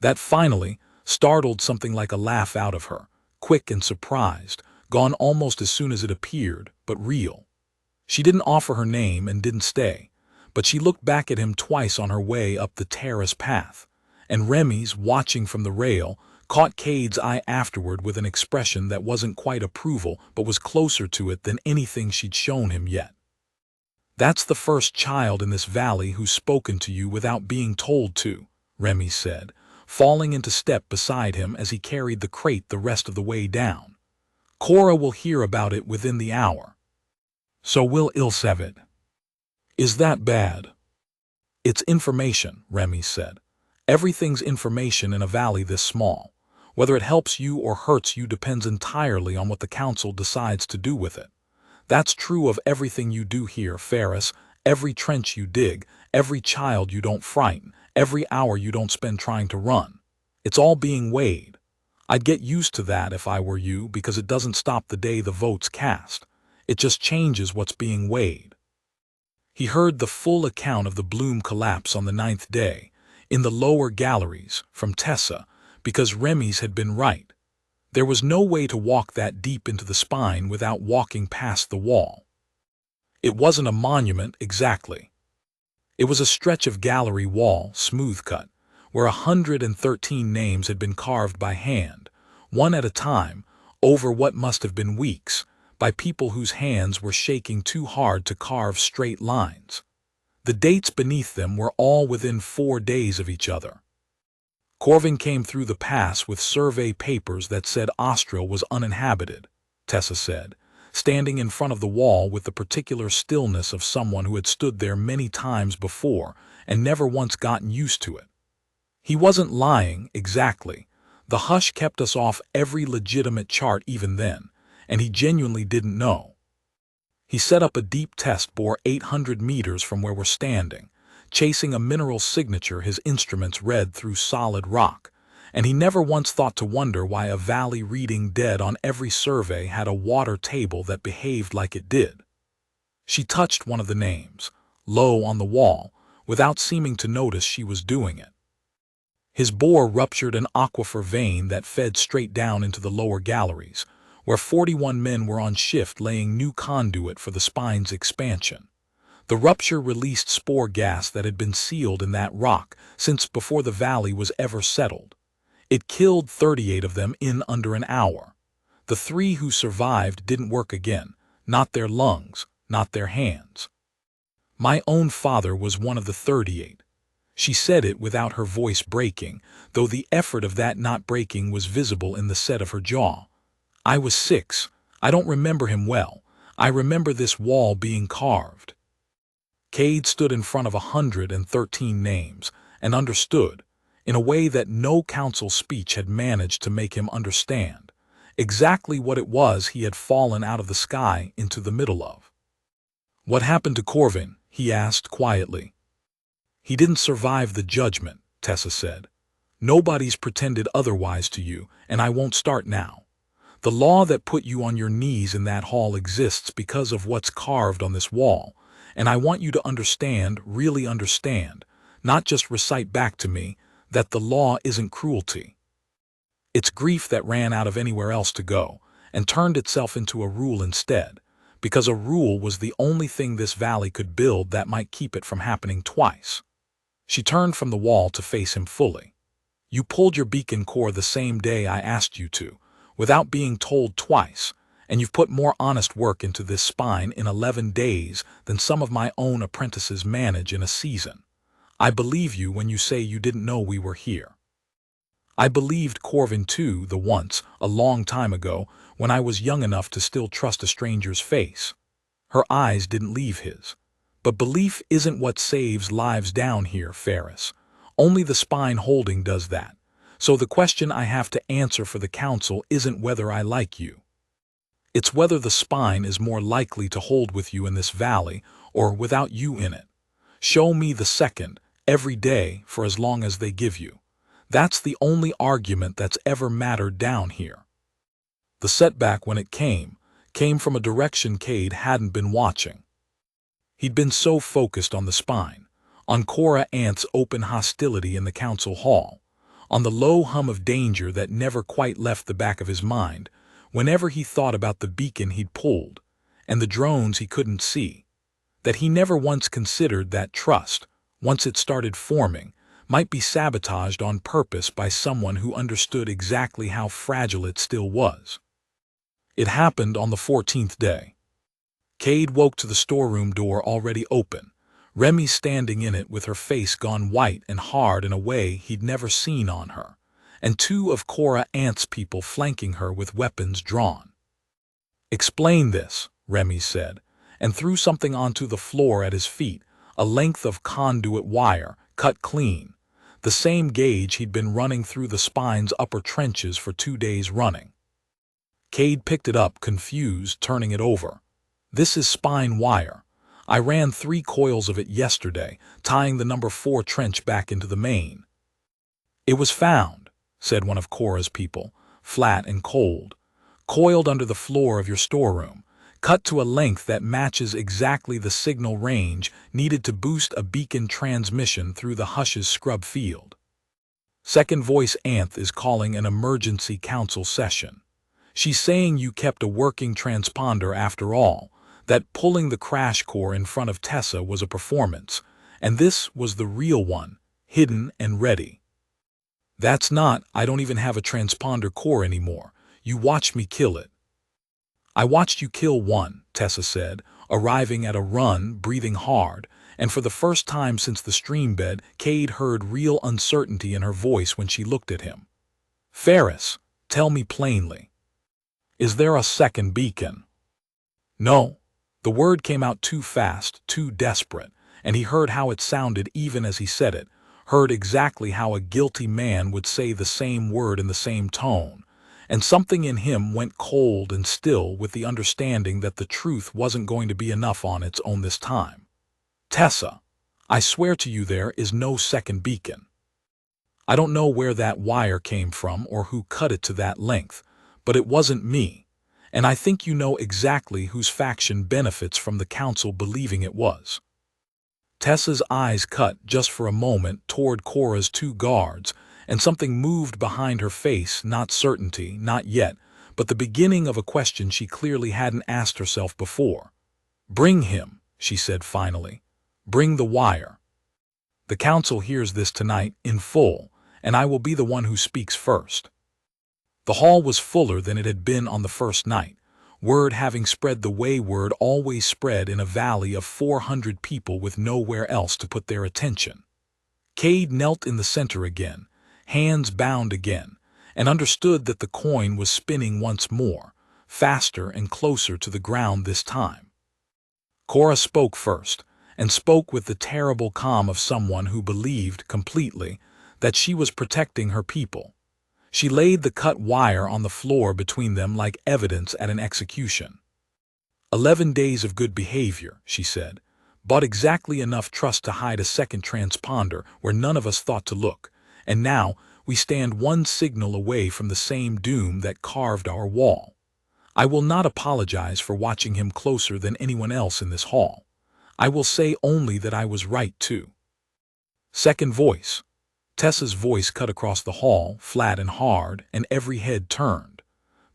That finally startled something like a laugh out of her, quick and surprised, gone almost as soon as it appeared, but real. She didn't offer her name and didn't stay, but she looked back at him twice on her way up the terrace path, and Remy's, watching from the rail, caught Kade's eye afterward with an expression that wasn't quite approval but was closer to it than anything she'd shown him yet. "That's the first child in this valley who's spoken to you without being told to," Remy said, falling into step beside him as he carried the crate the rest of the way down. "Korah will hear about it within the hour. So will Ilsevid." "Is that bad?" "It's information," Remy said. "Everything's information in a valley this small. Whether it helps you or hurts you depends entirely on what the council decides to do with it. That's true of everything you do here, Ferris, every trench you dig, every child you don't frighten, every hour you don't spend trying to run. It's all being weighed. I'd get used to that if I were you, because it doesn't stop the day the vote's cast. It just changes what's being weighed." He heard the full account of the Bloom collapse on the 9th day, in the lower galleries, from Tessa, because Remy's had been right. There was no way to walk that deep into the spine without walking past the wall. It wasn't a monument exactly. It was a stretch of gallery wall, smooth-cut, where 113 names had been carved by hand, one at a time, over what must have been weeks, by people whose hands were shaking too hard to carve straight lines. The dates beneath them were all within 4 days of each other. Corvin came through the pass with survey papers that said Austria was uninhabited, Tessa said, standing in front of the wall with the particular stillness of someone who had stood there many times before and never once gotten used to it. He wasn't lying, exactly. The hush kept us off every legitimate chart even then, and he genuinely didn't know. He set up a deep test bore 800 meters from where we're standing, chasing a mineral signature his instruments read through solid rock, and he never once thought to wonder why a valley reading dead on every survey had a water table that behaved like it did. She touched one of the names, low on the wall, without seeming to notice she was doing it. His bore ruptured an aquifer vein that fed straight down into the lower galleries, where 41 men were on shift laying new conduit for the spine's expansion. The rupture released spore gas that had been sealed in that rock since before the valley was ever settled. It killed 38 of them in under an hour. The 3 who survived didn't work again, not their lungs, not their hands. My own father was one of the 38. She said it without her voice breaking, though the effort of that not breaking was visible in the set of her jaw. I was 6. I don't remember him well. I remember this wall being carved. Kade stood in front of 113 names and understood, in a way that no council speech had managed to make him understand, exactly what it was he had fallen out of the sky into the middle of. "What happened to Corvin?" he asked quietly. "He didn't survive the judgment," Tessa said. "Nobody's pretended otherwise to you, and I won't start now. The law that put you on your knees in that hall exists because of what's carved on this wall, and I want you to understand, really understand, not just recite back to me, that the law isn't cruelty. It's grief that ran out of anywhere else to go, and turned itself into a rule instead, because a rule was the only thing this valley could build that might keep it from happening twice." She turned from the wall to face him fully. "You pulled your beacon core the same day I asked you to, without being told twice, and you've put more honest work into this spine in 11 days than some of my own apprentices manage in a season. I believe you when you say you didn't know we were here. I believed Corvin too the once, a long time ago, when I was young enough to still trust a stranger's face." Her eyes didn't leave his. "But belief isn't what saves lives down here, Ferris. Only the spine holding does that. So the question I have to answer for the council isn't whether I like you. It's whether the spine is more likely to hold with you in this valley or without you in it. Show me the second, every day, for as long as they give you. That's the only argument that's ever mattered down here." The setback, when it came from a direction Kade hadn't been watching. He'd been so focused on the spine, on Korah Anth's open hostility in the council hall, on the low hum of danger that never quite left the back of his mind, whenever he thought about the beacon he'd pulled, and the drones he couldn't see, that he never once considered that trust, once it started forming, might be sabotaged on purpose by someone who understood exactly how fragile it still was. It happened on the 14th day. Kade woke to the storeroom door already open, Remy standing in it with her face gone white and hard in a way he'd never seen on her, and 2 of Korah Anth's people flanking her with weapons drawn. "Explain this," Remy said, and threw something onto the floor at his feet, a length of conduit wire, cut clean, the same gauge he'd been running through the spine's upper trenches for 2 days running. Kade picked it up, confused, turning it over. "This is spine wire. I ran 3 coils of it yesterday, tying the number 4 trench back into the main." "It was found," said one of Korah's people, "flat and cold, coiled under the floor of your storeroom, cut to a length that matches exactly the signal range needed to boost a beacon transmission through the Hush's scrub field. Second Voice Anth is calling an emergency council session. She's saying you kept a working transponder after all, that pulling the crash core in front of Tessa was a performance, and this was the real one, hidden and ready. That's not, I don't even have a transponder core anymore. You watched me kill it." "I watched you kill one," Tessa said, arriving at a run, breathing hard, and for the first time since the stream bed, Kade heard real uncertainty in her voice when she looked at him. "Ferris, tell me plainly. Is there a second beacon?" "No." The word came out too fast, too desperate, and he heard how it sounded even as he said it, heard exactly how a guilty man would say the same word in the same tone, and something in him went cold and still with the understanding that the truth wasn't going to be enough on its own this time. "Tessa, I swear to you there is no second beacon." I don't know where that wire came from or who cut it to that length, but it wasn't me, and I think you know exactly whose faction benefits from the council believing it was." Tessa's eyes cut just for a moment toward Korah's two guards, and something moved behind her face, not certainty, not yet, but the beginning of a question she clearly hadn't asked herself before. "Bring him," she said finally. "Bring the wire. The council hears this tonight in full, and I will be the one who speaks first." The hall was fuller than it had been on the first night, word having spread the way word always spread in a valley of 400 people with nowhere else to put their attention. Kade knelt in the center again, hands bound again, and understood that the coin was spinning once more, faster and closer to the ground this time. Korah spoke first, and spoke with the terrible calm of someone who believed completely that she was protecting her people. She laid the cut wire on the floor between them like evidence at an execution. 11 days of good behavior, she said, bought exactly enough trust to hide a second transponder where none of us thought to look, and now we stand one signal away from the same doom that carved our wall. I will not apologize for watching him closer than anyone else in this hall. I will say only that I was right too. Second voice. Tessa's voice cut across the hall, flat and hard, and every head turned.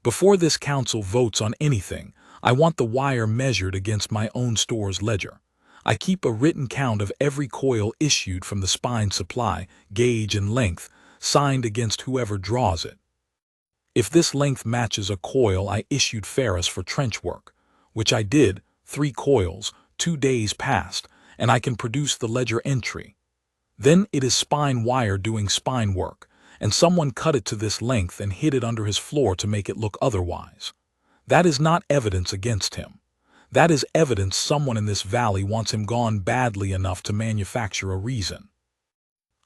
Before this council votes on anything, I want the wire measured against my own store's ledger. I keep a written count of every coil issued from the spine supply, gauge and length, signed against whoever draws it. If this length matches a coil I issued Ferris for trench work, which I did, 3 coils, 2 days past, and I can produce the ledger entry. Then it is spine wire doing spine work, and someone cut it to this length and hid it under his floor to make it look otherwise. That is not evidence against him. That is evidence someone in this valley wants him gone badly enough to manufacture a reason.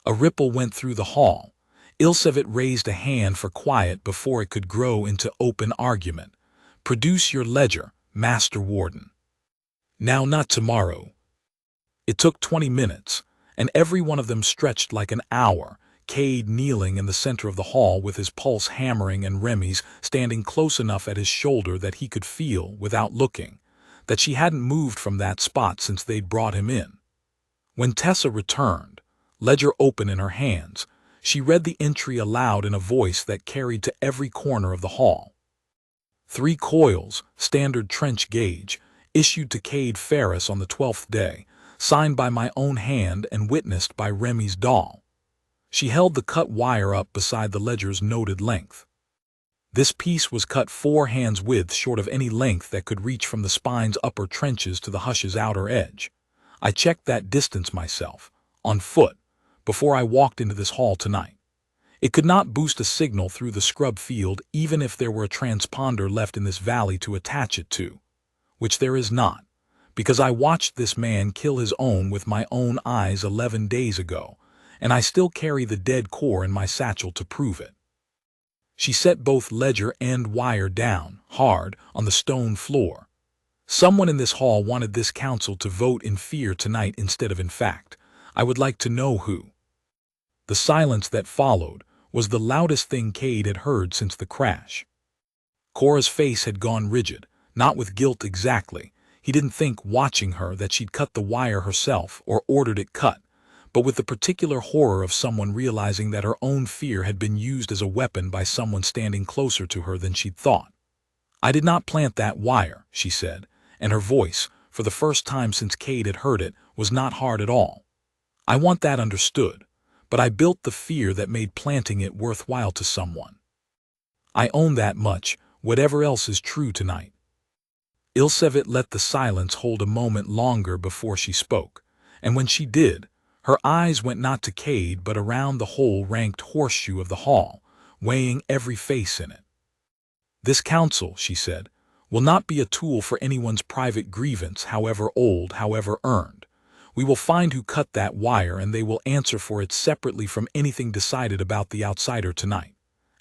A ripple went through the hall. Ilsevit raised a hand for quiet before it could grow into open argument. "Produce your ledger, Master-Warden." "Now, not tomorrow." It took 20 minutes, and every one of them stretched like an hour, Kade kneeling in the center of the hall with his pulse hammering and Remy's standing close enough at his shoulder that he could feel, without looking, that she hadn't moved from that spot since they'd brought him in. When Tessa returned, ledger open in her hands, she read the entry aloud in a voice that carried to every corner of the hall. 3 coils, standard trench gauge, issued to Kade Ferris on the 12th day, signed by my own hand and witnessed by Remy's doll. She held the cut wire up beside the ledger's noted length. This piece was cut 4 hands width short of any length that could reach from the spine's upper trenches to the hush's outer edge. I checked that distance myself, on foot, before I walked into this hall tonight. It could not boost a signal through the scrub field even if there were a transponder left in this valley to attach it to, which there is not, because I watched this man kill his own with my own eyes 11 days ago, and I still carry the dead core in my satchel to prove it. She set both ledger and wire down, hard, on the stone floor. Someone in this hall wanted this council to vote in fear tonight instead of in fact. I would like to know who. The silence that followed was the loudest thing Kade had heard since the crash. Korah's face had gone rigid, not with guilt exactly. He didn't think, watching her, that she'd cut the wire herself or ordered it cut, but with the particular horror of someone realizing that her own fear had been used as a weapon by someone standing closer to her than she'd thought. "I did not plant that wire," she said, and her voice, for the first time since Kade had heard it, was not hard at all. "I want that understood, but I built the fear that made planting it worthwhile to someone. I own that much, whatever else is true tonight." Ilsevit let the silence hold a moment longer before she spoke, and when she did, her eyes went not to Kade but around the whole ranked horseshoe of the hall, weighing every face in it. "This council," she said, "will not be a tool for anyone's private grievance, however old, however earned. We will find who cut that wire and they will answer for it separately from anything decided about the outsider tonight.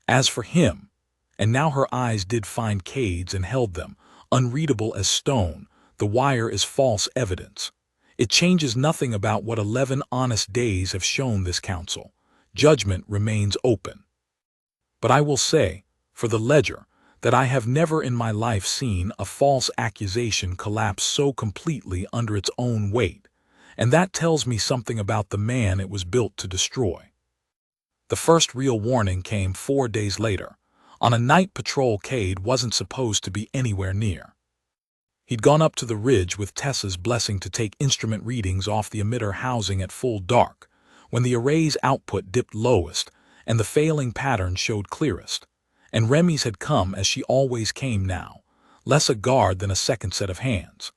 As for him," and now her eyes did find Kade's and held them, unreadable as stone, "the wire is false evidence. It changes nothing about what 11 honest days have shown this council. Judgment remains open. But I will say, for the ledger, that I have never in my life seen a false accusation collapse so completely under its own weight, and that tells me something about the man it was built to destroy. The first real warning came 4 days later. On a night patrol, Kade wasn't supposed to be anywhere near. He'd gone up to the ridge with Tessa's blessing to take instrument readings off the emitter housing at full dark, when the array's output dipped lowest and the failing pattern showed clearest. And Remy's had come as she always came now, less a guard than a second set of hands.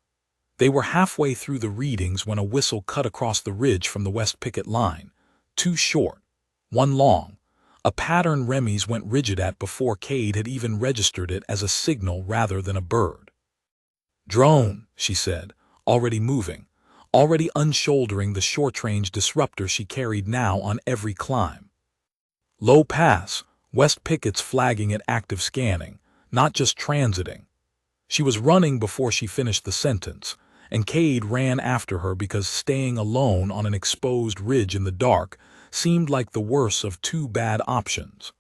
They were halfway through the readings when a whistle cut across the ridge from the west picket line, 2 short, 1 long, a pattern Remy's went rigid at before Kade had even registered it as a signal rather than a bird. "Drone," she said, already moving, already unshouldering the short-range disruptor she carried now on every climb. "Low pass, west pickets flagging at active scanning, not just transiting." She was running before she finished the sentence, and Kade ran after her because staying alone on an exposed ridge in the dark seemed like the worst of 2 bad options.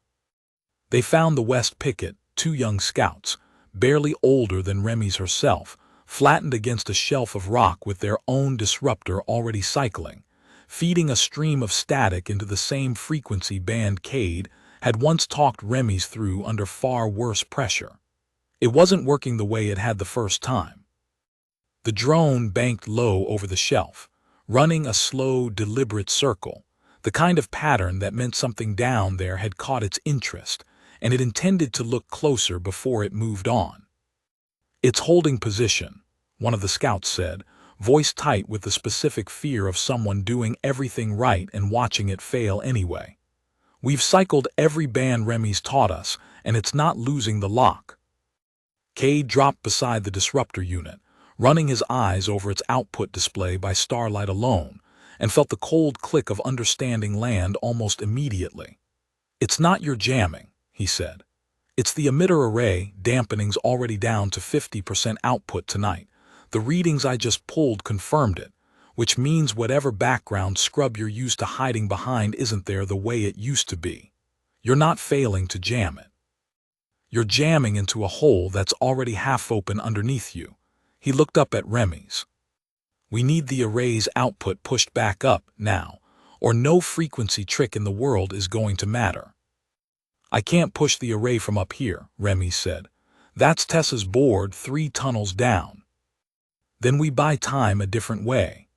They found the west picket, 2 young scouts, barely older than Remy's herself, flattened against a shelf of rock with their own disruptor already cycling, feeding a stream of static into the same frequency band Kade had once talked Remy's through under far worse pressure. It wasn't working the way it had the first time. The drone banked low over the shelf, running a slow, deliberate circle, the kind of pattern that meant something down there had caught its interest, and it intended to look closer before it moved on. "It's holding position," one of the scouts said, voice tight with the specific fear of someone doing everything right and watching it fail anyway. "We've cycled every band Remy's taught us, and it's not losing the lock." Kade dropped beside the disruptor unit, running his eyes over its output display by starlight alone, and felt the cold click of understanding land almost immediately. "It's not your jamming," he said. "It's the emitter array. Dampening's already down to 50% output tonight. The readings I just pulled confirmed it, which means whatever background scrub you're used to hiding behind isn't there the way it used to be. You're not failing to jam it. You're jamming into a hole that's already half open underneath you." He looked up at Remy's. "We need the array's output pushed back up now, or no frequency trick in the world is going to matter." "I can't push the array from up here," Remy said. "That's Tessa's board 3 tunnels down." "Then we buy time a different way."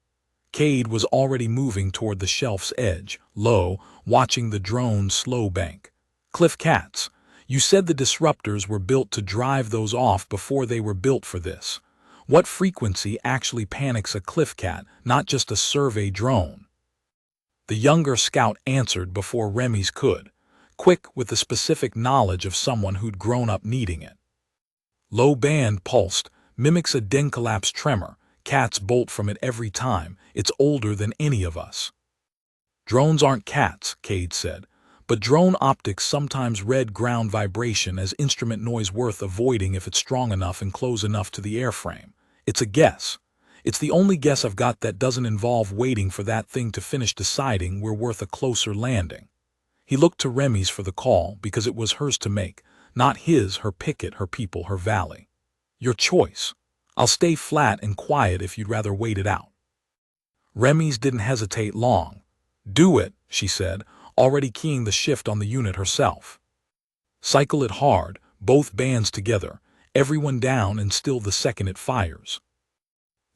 Kade was already moving toward the shelf's edge, low, watching the drone slow bank. "Cliff cats, you said the disruptors were built to drive those off before they were built for this. What frequency actually panics a cliff cat, not just a survey drone?" The younger scout answered before Remy's could, quick with the specific knowledge of someone who'd grown up needing it. "Low band pulsed, mimics a den collapse tremor. Cats bolt from it every time. It's older than any of us." "Drones aren't cats," Kade said, "but drone optics sometimes read ground vibration as instrument noise worth avoiding if it's strong enough and close enough to the airframe. It's a guess. It's the only guess I've got that doesn't involve waiting for that thing to finish deciding we're worth a closer landing." He looked to Remy's for the call because it was hers to make, not his, her picket, her people, her valley. "Your choice. I'll stay flat and quiet if you'd rather wait it out." Remy's didn't hesitate long. "Do it," she said, already keying the shift on the unit herself. "Cycle it hard, both bands together, everyone down and still the second it fires."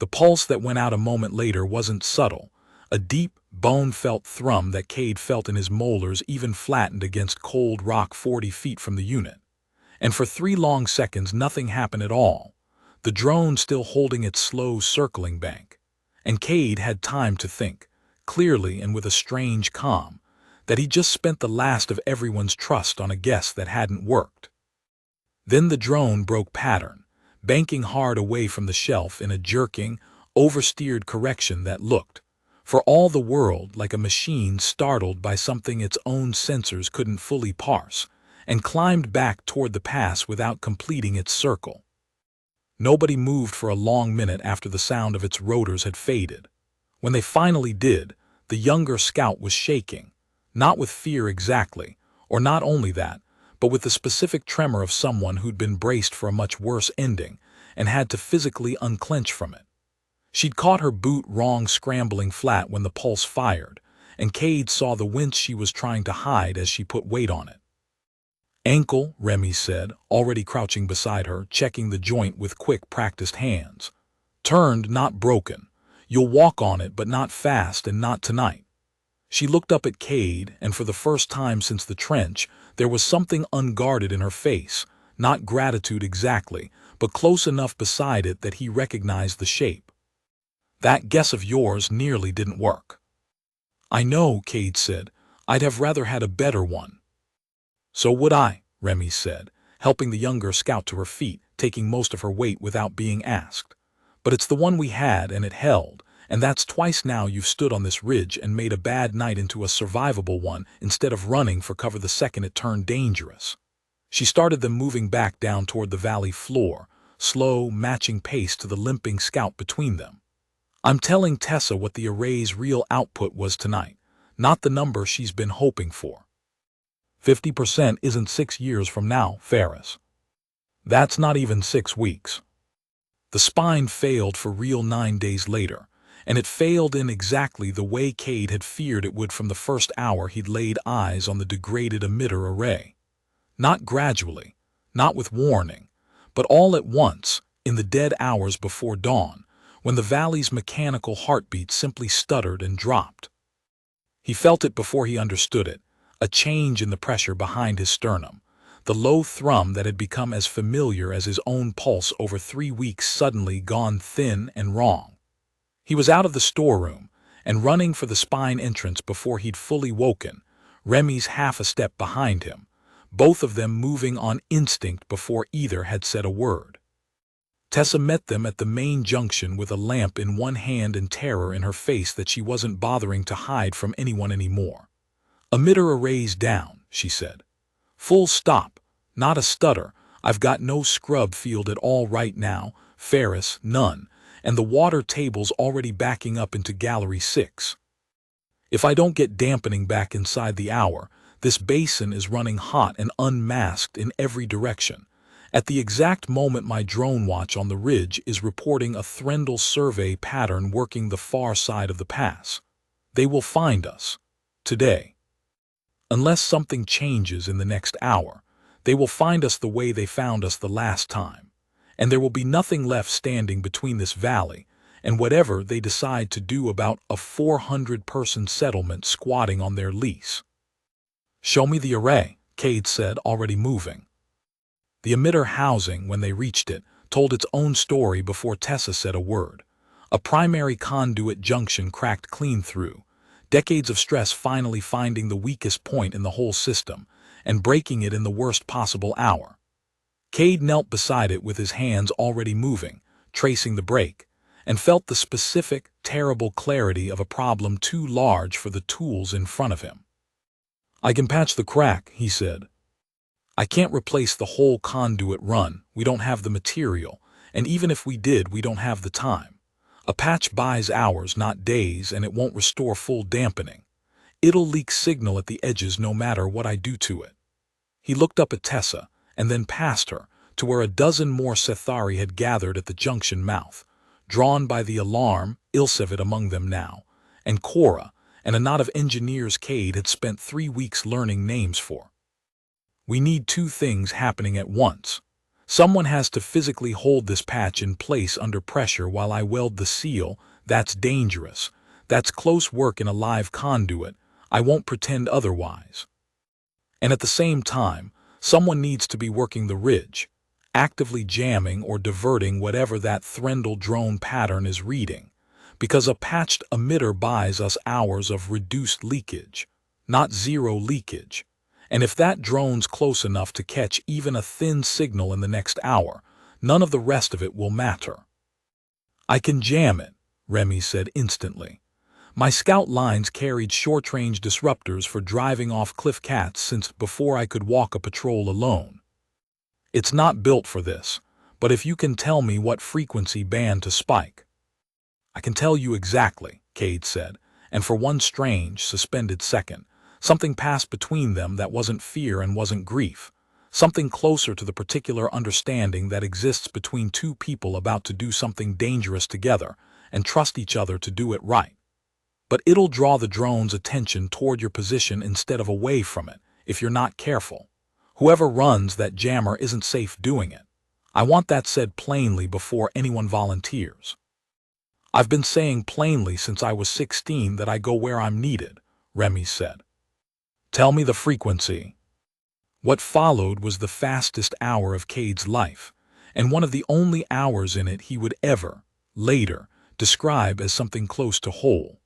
The pulse that went out a moment later wasn't subtle, a deep, bone-felt thrum that Kade felt in his molars even flattened against cold rock 40 feet from the unit. And for 3 long seconds nothing happened at all, the drone still holding its slow circling bank. And Kade had time to think, clearly and with a strange calm, that he'd just spent the last of everyone's trust on a guess that hadn't worked. Then the drone broke pattern, banking hard away from the shelf in a jerking, oversteered correction that looked, for all the world, like a machine startled by something its own sensors couldn't fully parse, and climbed back toward the pass without completing its circle. Nobody moved for a long minute after the sound of its rotors had faded. When they finally did, the younger scout was shaking, Not with fear exactly, or not only that, but with the specific tremor of someone who'd been braced for a much worse ending and had to physically unclench from it. She'd caught her boot wrong, scrambling flat when the pulse fired, and Kade saw the wince she was trying to hide as she put weight on it. "Ankle," Remy said, already crouching beside her, checking the joint with quick, practiced hands. "Turned, not broken. You'll walk on it, but not fast and not tonight." She looked up at Kade, and for the first time since the trench, there was something unguarded in her face, not gratitude exactly, but close enough beside it that he recognized the shape. "That guess of yours nearly didn't work." "I know," Kade said. "I'd have rather had a better one." "So would I," Remy said, helping the younger scout to her feet, taking most of her weight without being asked. "But it's the one we had, and it held, and that's twice now you've stood on this ridge and made a bad night into a survivable one instead of running for cover the second it turned dangerous." She started them moving back down toward the valley floor, slow, matching pace to the limping scout between them. "I'm telling Tessa what the array's real output was tonight, not the number she's been hoping for. 50% isn't 6 years from now, Ferris. That's not even 6 weeks. The spine failed for real 9 days later, and it failed in exactly the way Kade had feared it would from the first hour he'd laid eyes on the degraded emitter array. Not gradually, not with warning, but all at once, in the dead hours before dawn, when the valley's mechanical heartbeat simply stuttered and dropped. He felt it before he understood it, a change in the pressure behind his sternum, the low thrum that had become as familiar as his own pulse over 3 weeks suddenly gone thin and wrong. He was out of the storeroom and running for the spine entrance before he'd fully woken, Remy's half a step behind him, both of them moving on instinct before either had said a word. Tessa met them at the main junction with a lamp in one hand and terror in her face that she wasn't bothering to hide from anyone anymore. "Emitter arrays down," she said. "Full stop, not a stutter. I've got no scrub field at all right now, Ferris, none, and the water table's already backing up into Gallery 6. If I don't get dampening back inside the hour, this basin is running hot and unmasked in every direction. At the exact moment my drone watch on the ridge is reporting a Threndel survey pattern working the far side of the pass. They will find us. Today. Unless something changes in the next hour, they will find us the way they found us the last time, and there will be nothing left standing between this valley and whatever they decide to do about a 400-person settlement squatting on their lease." "Show me the array," Kade said, already moving. The emitter housing, when they reached it, told its own story before Tessa said a word. A primary conduit junction cracked clean through, decades of stress finally finding the weakest point in the whole system and breaking it in the worst possible hour. Kade knelt beside it with his hands already moving, tracing the break, and felt the specific, terrible clarity of a problem too large for the tools in front of him. "I can patch the crack," he said. "I can't replace the whole conduit run, we don't have the material, and even if we did, we don't have the time. A patch buys hours, not days, and it won't restore full dampening. It'll leak signal at the edges no matter what I do to it." He looked up at Tessa, and then past her, to where a dozen more Sethari had gathered at the junction mouth, drawn by the alarm, Ilsevit among them now, and Korah, and a knot of engineers Kade had spent 3 weeks learning names for. "We need 2 things happening at once. Someone has to physically hold this patch in place under pressure while I weld the seal. That's dangerous. That's close work in a live conduit. I won't pretend otherwise. And at the same time, someone needs to be working the ridge, actively jamming or diverting whatever that Threndel drone pattern is reading, because a patched emitter buys us hours of reduced leakage, not zero leakage. And if that drone's close enough to catch even a thin signal in the next hour, none of the rest of it will matter." "I can jam it," Remy said instantly. "My scout lines carried short-range disruptors for driving off cliff cats since before I could walk a patrol alone. It's not built for this, but if you can tell me what frequency band to spike." "I can tell you exactly," Kade said, and for one strange, suspended second, Something passed between them that wasn't fear and wasn't grief. Something closer to the particular understanding that exists between two people about to do something dangerous together and trust each other to do it right. But it'll draw the drone's attention toward your position instead of away from it, if you're not careful. Whoever runs that jammer isn't safe doing it. I want that said plainly before anyone volunteers. I've been saying plainly since I was 16 that I go where I'm needed, Remy said. Tell me the frequency. What followed was the fastest hour of Kade's life, and one of the only hours in it he would ever, later, describe as something close to whole.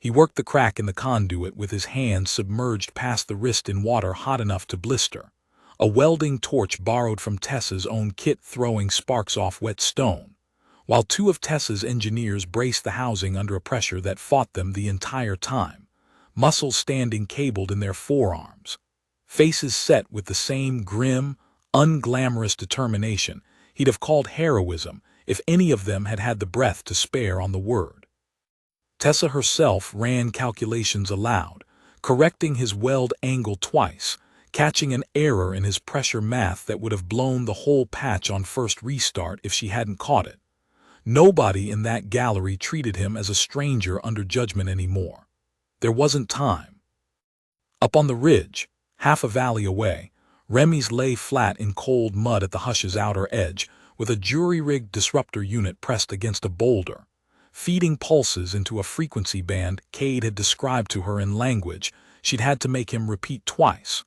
He worked the crack in the conduit with his hands submerged past the wrist in water hot enough to blister, a welding torch borrowed from Tessa's own kit throwing sparks off wet stone, while two of Tessa's engineers braced the housing under a pressure that fought them the entire time, muscles standing cabled in their forearms, faces set with the same grim, unglamorous determination he'd have called heroism if any of them had had the breath to spare on the word. Tessa herself ran calculations aloud, correcting his weld angle twice, catching an error in his pressure math that would have blown the whole patch on first restart if she hadn't caught it. Nobody in that gallery treated him as a stranger under judgment anymore. There wasn't time. Up on the ridge, half a valley away, Remy's lay flat in cold mud at the hush's outer edge, with a jury-rigged disruptor unit pressed against a boulder, feeding pulses into a frequency band Kade had described to her in language she'd had to make him repeat twice,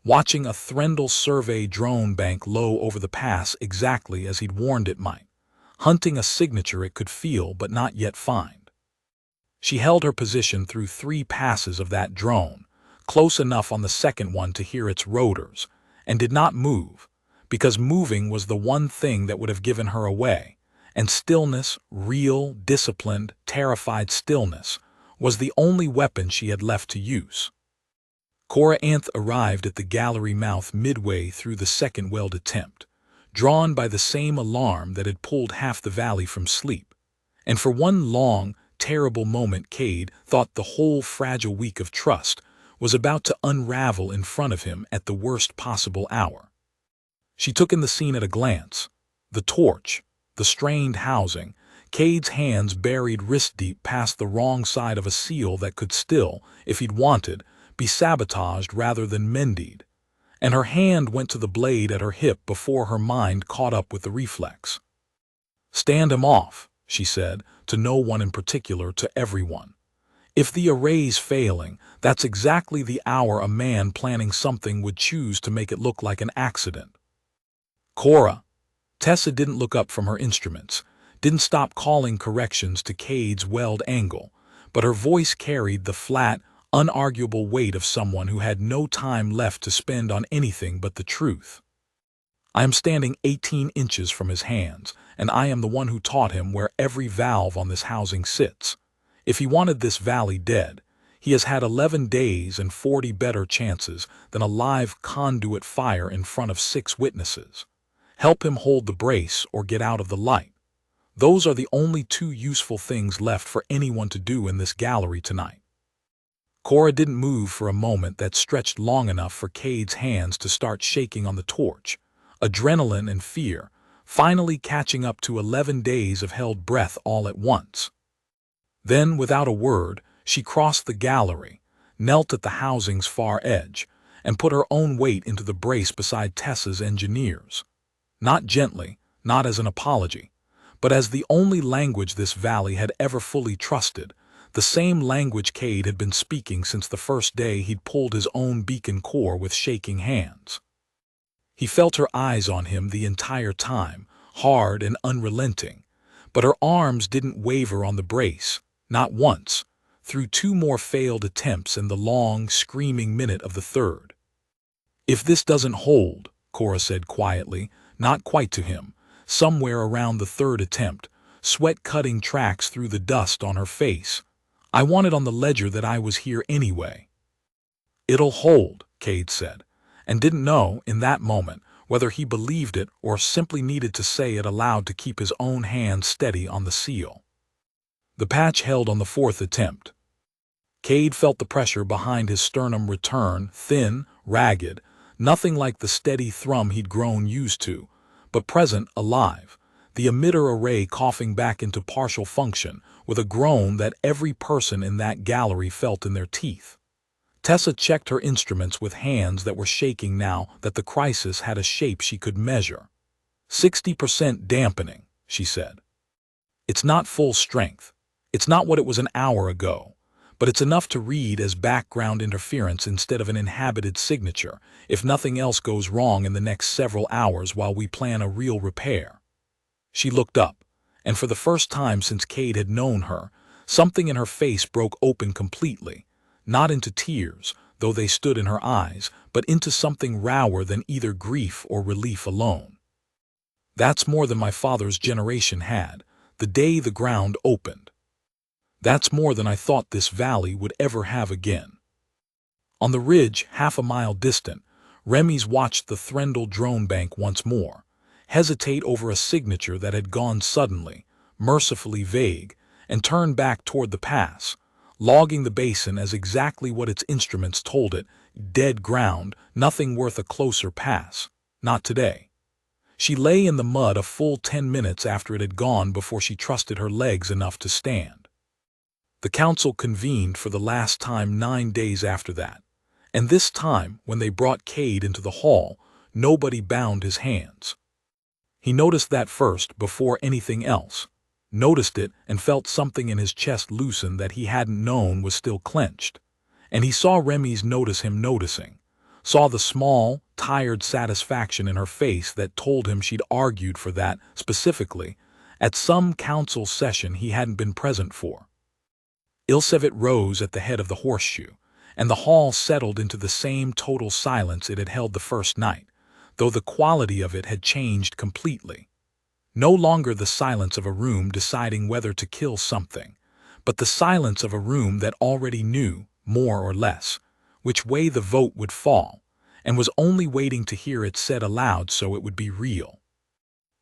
watching a Threndel survey drone bank low over the pass exactly as he'd warned it might, hunting a signature it could feel but not yet find. She held her position through 3 passes of that drone, close enough on the second one to hear its rotors, and did not move, because moving was the one thing that would have given her away, and stillness, real, disciplined, terrified stillness, was the only weapon she had left to use. Korah Anth arrived at the gallery mouth midway through the second weld attempt, drawn by the same alarm that had pulled half the valley from sleep, and for one long, terrible moment Kade thought the whole fragile week of trust was about to unravel in front of him at the worst possible hour. She took in the scene at a glance, the torch, the strained housing, Kade's hands buried wrist-deep past the wrong side of a seal that could still, if he'd wanted, be sabotaged rather than mended, and her hand went to the blade at her hip before her mind caught up with the reflex. "Stand him off," she said, to no one in particular, to everyone. If the array's failing, that's exactly the hour a man planning something would choose to make it look like an accident. Korah. Tessa didn't look up from her instruments, didn't stop calling corrections to Kade's weld angle, but her voice carried the flat, unarguable weight of someone who had no time left to spend on anything but the truth. I am standing 18 inches from his hands, and I am the one who taught him where every valve on this housing sits. If he wanted this valley dead, he has had 11 days and 40 better chances than a live conduit fire in front of 6 witnesses. Help him hold the brace or get out of the light. Those are the only 2 useful things left for anyone to do in this gallery tonight. Korah didn't move for a moment that stretched long enough for Kade's hands to start shaking on the torch, adrenaline and fear finally catching up to 11 days of held breath all at once. Then, without a word, she crossed the gallery, knelt at the housing's far edge, and put her own weight into the brace beside Tessa's engineers. Not gently, not as an apology, but as the only language this valley had ever fully trusted, the same language Kade had been speaking since the first day he'd pulled his own beacon core with shaking hands. He felt her eyes on him the entire time, hard and unrelenting, but her arms didn't waver on the brace, not once, through 2 more failed attempts in the long, screaming minute of the third. "If this doesn't hold," Korah said quietly, not quite to him, somewhere around the 3rd attempt, sweat cutting tracks through the dust on her face, "I want it on the ledger that I was here anyway." "It'll hold," Kade said, and didn't know, in that moment, whether he believed it or simply needed to say it aloud to keep his own hand steady on the seal. The patch held on the 4th attempt. Kade felt the pressure behind his sternum return, thin, ragged, nothing like the steady thrum he'd grown used to, but present, alive, the emitter array coughing back into partial function, with a groan that every person in that gallery felt in their teeth. Tessa checked her instruments with hands that were shaking now that the crisis had a shape she could measure. 60% dampening, she said. It's not full strength. It's not what it was an hour ago, but it's enough to read as background interference instead of an inhabited signature if nothing else goes wrong in the next several hours while we plan a real repair. She looked up, and for the first time since Kade had known her, something in her face broke open completely, not into tears, though they stood in her eyes, but into something rower than either grief or relief alone. That's more than my father's generation had, the day the ground opened. That's more than I thought this valley would ever have again. On the ridge, half a mile distant, Remy's watched the Threndel drone bank once more, hesitate over a signature that had gone suddenly, mercifully vague, and turn back toward the pass, logging the basin as exactly what its instruments told it, dead ground, nothing worth a closer pass. Not today. She lay in the mud a full 10 minutes after it had gone before she trusted her legs enough to stand. The council convened for the last time 9 days after that, and this time, when they brought Kade into the hall, nobody bound his hands. He noticed that first, before anything else. Noticed it and felt something in his chest loosen that he hadn't known was still clenched. And he saw Remy's notice him noticing, saw the small, tired satisfaction in her face that told him she'd argued for that, specifically, at some council session he hadn't been present for. Ilsevit rose at the head of the horseshoe, and the hall settled into the same total silence it had held the first night, though the quality of it had changed completely. No longer the silence of a room deciding whether to kill something, but the silence of a room that already knew, more or less, which way the vote would fall, and was only waiting to hear it said aloud so it would be real.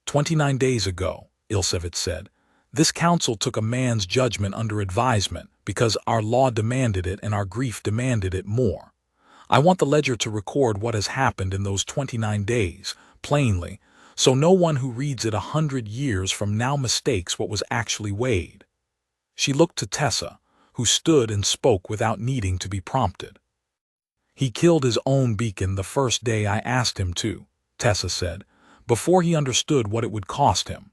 29 days ago, Ilsevit said, this council took a man's judgment under advisement because our law demanded it and our grief demanded it more. I want the ledger to record what has happened in those 29 days, plainly, so no one who reads it 100 years from now mistakes what was actually weighed. She looked to Tessa, who stood and spoke without needing to be prompted. He killed his own beacon the first day I asked him to, Tessa said, before he understood what it would cost him.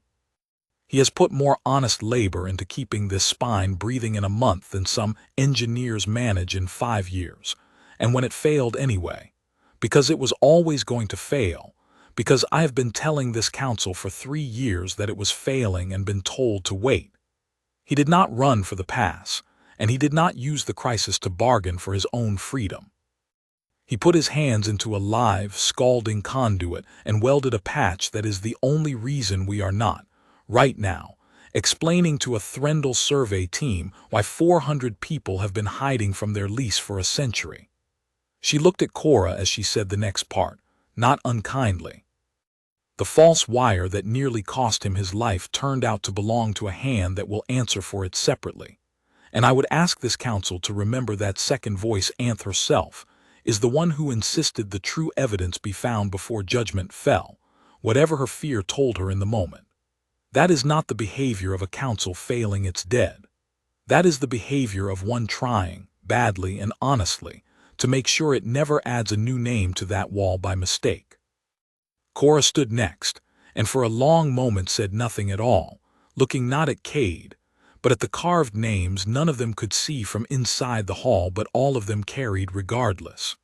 He has put more honest labor into keeping this spine breathing in a month than some engineers manage in 5 years, and when it failed anyway, because it was always going to fail, because I have been telling this council for 3 years that it was failing and been told to wait. He did not run for the pass, and he did not use the crisis to bargain for his own freedom. He put his hands into a live, scalding conduit and welded a patch that is the only reason we are not, right now, explaining to a Threndel survey team why 400 people have been hiding from their lease for a century. She looked at Korah as she said the next part, not unkindly. The false wire that nearly cost him his life turned out to belong to a hand that will answer for it separately. And I would ask this council to remember that Second Voice Anth herself is the one who insisted the true evidence be found before judgment fell, whatever her fear told her in the moment. That is not the behavior of a council failing its dead. That is the behavior of one trying, badly and honestly, to make sure it never adds a new name to that wall by mistake. Korah stood next, and for a long moment said nothing at all, looking not at Kade, but at the carved names none of them could see from inside the hall but all of them carried regardless.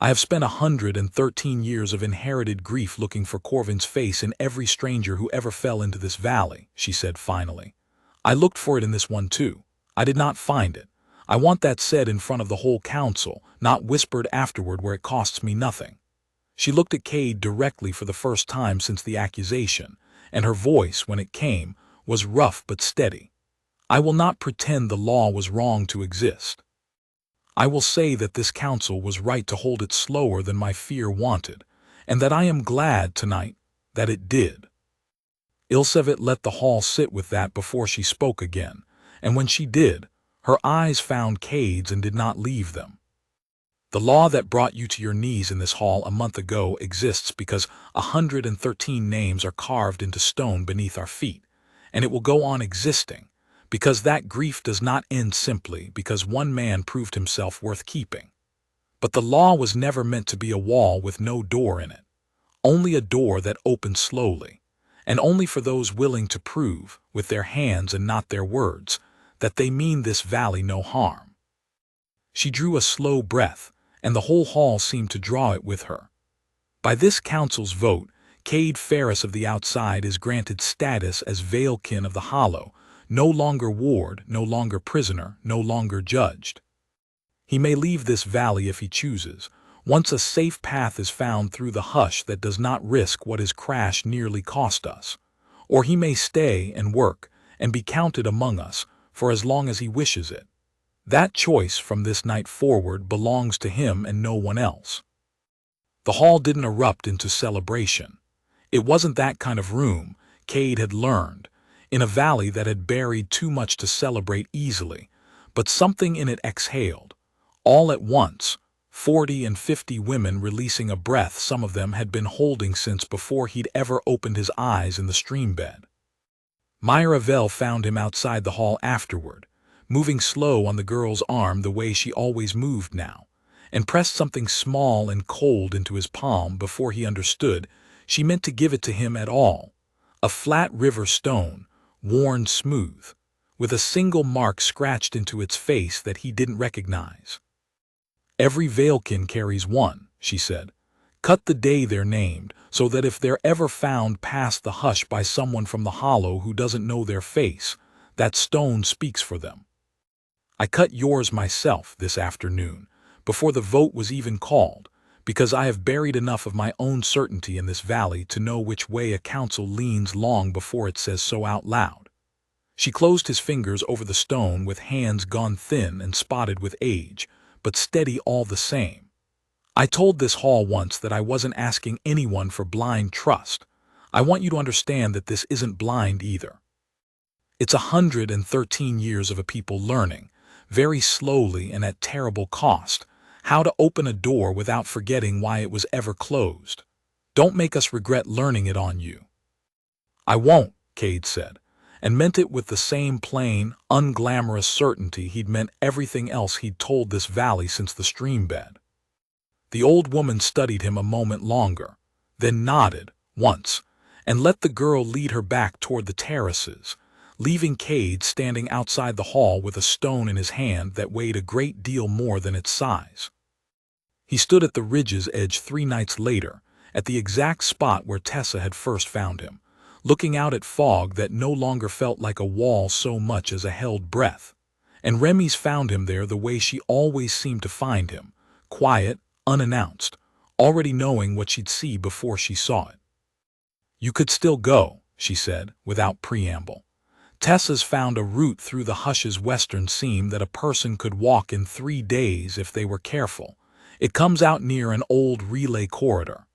I have spent 113 years of inherited grief looking for Corvin's face in every stranger who ever fell into this valley, she said finally. I looked for it in this one too. I did not find it. I want that said in front of the whole council, not whispered afterward where it costs me nothing. She looked at Kade directly for the first time since the accusation, and her voice, when it came, was rough but steady. I will not pretend the law was wrong to exist. I will say that this council was right to hold it slower than my fear wanted, and that I am glad tonight that it did. Ilsevit let the hall sit with that before she spoke again, and when she did, Her eyes found Kade's and did not leave them. The law that brought you to your knees in this hall a month ago exists because 113 names are carved into stone beneath our feet, and it will go on existing, because that grief does not end simply because one man proved himself worth keeping. But the law was never meant to be a wall with no door in it, only a door that opens slowly, and only for those willing to prove, with their hands and not their words, that they mean this valley no harm. She drew a slow breath, and the whole hall seemed to draw it with her. By this council's vote, Kade Ferris of the outside is granted status as Veilkin of the Hollow, no longer ward, no longer prisoner, no longer judged. He may leave this valley if he chooses, once a safe path is found through the hush that does not risk what his crash nearly cost us. Or he may stay and work and be counted among us for as long as he wishes it. That choice from this night forward belongs to him and no one else. The hall didn't erupt into celebration. It wasn't that kind of room, Kade had learned, in a valley that had buried too much to celebrate easily, but something in it exhaled. All at once, 40 and 50 women releasing a breath some of them had been holding since before he'd ever opened his eyes in the stream bed. Myravel found him outside the hall afterward, moving slow on the girl's arm the way she always moved now, and pressed something small and cold into his palm before he understood she meant to give it to him at all. A flat river stone, worn smooth, with a single mark scratched into its face that he didn't recognize. "Every Veilkin carries one," she said. "Cut the day they're named, so that if they're ever found past the hush by someone from the Hollow who doesn't know their face, that stone speaks for them. I cut yours myself this afternoon, before the vote was even called, because I have buried enough of my own certainty in this valley to know which way a council leans long before it says so out loud." She closed his fingers over the stone with hands gone thin and spotted with age, but steady all the same. "I told this hall once that I wasn't asking anyone for blind trust. I want you to understand that this isn't blind either. It's 113 years of a people learning, very slowly and at terrible cost, how to open a door without forgetting why it was ever closed. Don't make us regret learning it on you." "I won't," Kade said, and meant it with the same plain, unglamorous certainty he'd meant everything else he'd told this valley since the stream bed. The old woman studied him a moment longer, then nodded, once, and let the girl lead her back toward the terraces, leaving Kade standing outside the hall with a stone in his hand that weighed a great deal more than its size. He stood at the ridge's edge 3 nights later, at the exact spot where Tessa had first found him, looking out at fog that no longer felt like a wall so much as a held breath. And Remy's found him there the way she always seemed to find him, quiet, unannounced, already knowing what she'd see before she saw it. "You could still go," she said, without preamble. "Tessa's found a route through the hush's western seam that a person could walk in 3 days if they were careful. It comes out near an old relay corridor.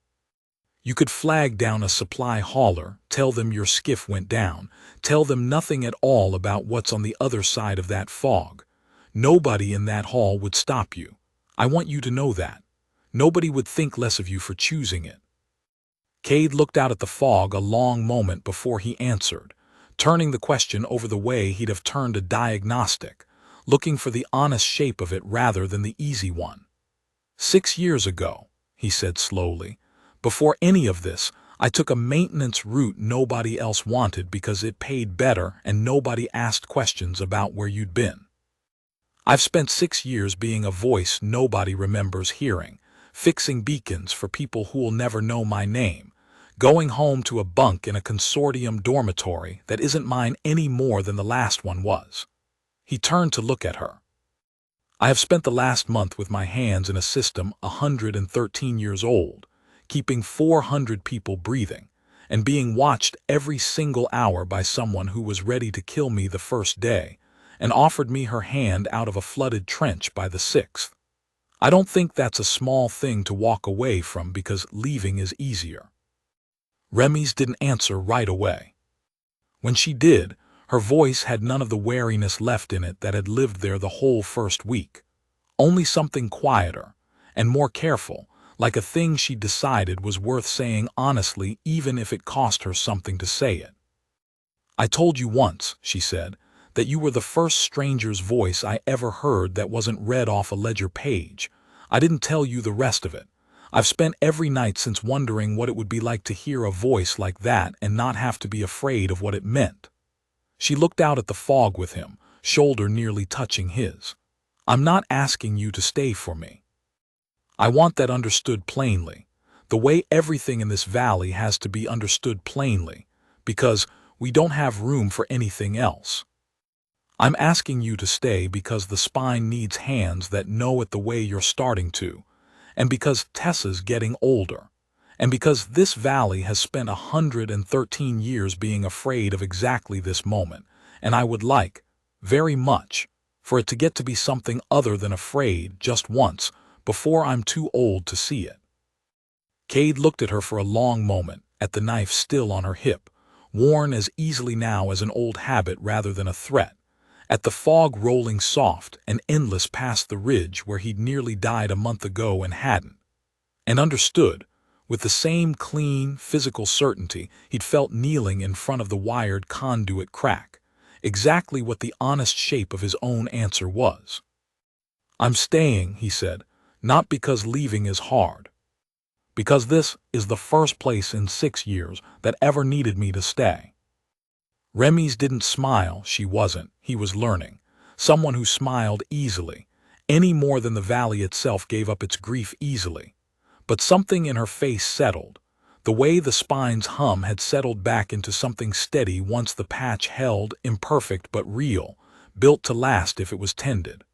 You could flag down a supply hauler, tell them your skiff went down, tell them nothing at all about what's on the other side of that fog. Nobody in that hall would stop you. I want you to know that. Nobody would think less of you for choosing it." Kade looked out at the fog a long moment before he answered, turning the question over the way he'd have turned a diagnostic, looking for the honest shape of it rather than the easy one. 6 years ago, he said slowly, before any of this, I took a maintenance route nobody else wanted because it paid better and nobody asked questions about where you'd been. I've spent 6 years being a voice nobody remembers hearing, fixing beacons for people who'll never know my name, going home to a bunk in a consortium dormitory that isn't mine any more than the last one was. He turned to look at her. I have spent the last month with my hands in a system 113 years old, keeping 400 people breathing, and being watched every single hour by someone who was ready to kill me the first day, and offered me her hand out of a flooded trench by the 6th. I don't think that's a small thing to walk away from because leaving is easier. Remy's didn't answer right away. When she did, Her voice had none of the wariness left in it that had lived there the whole first week. Only something quieter and more careful, like a thing she decided was worth saying honestly even if it cost her something to say it. "I told you once," she said, "that you were the first stranger's voice I ever heard that wasn't read off a ledger page. I didn't tell you the rest of it. I've spent every night since wondering what it would be like to hear a voice like that and not have to be afraid of what it meant." She looked out at the fog with him, shoulder nearly touching his. "I'm not asking you to stay for me. I want that understood plainly, the way everything in this valley has to be understood plainly, because we don't have room for anything else. I'm asking you to stay because the spine needs hands that know it the way you're starting to, and because Tessa's getting older, and because this valley has spent 113 years being afraid of exactly this moment, and I would like, very much, for it to get to be something other than afraid just once, before I'm too old to see it." Kade looked at her for a long moment, at the knife still on her hip, worn as easily now as an old habit rather than a threat, at the fog rolling soft and endless past the ridge where he'd nearly died a month ago and hadn't, and understood, with the same clean, physical certainty he'd felt kneeling in front of the wired conduit crack, exactly what the honest shape of his own answer was. "I'm staying," he said, "not because leaving is hard. Because this is the first place in 6 years that ever needed me to stay." Remy's didn't smile, she wasn't, he was learning, someone who smiled easily, any more than the valley itself gave up its grief easily. But something in her face settled, the way the spine's hum had settled back into something steady once the patch held, imperfect but real, built to last if it was tended.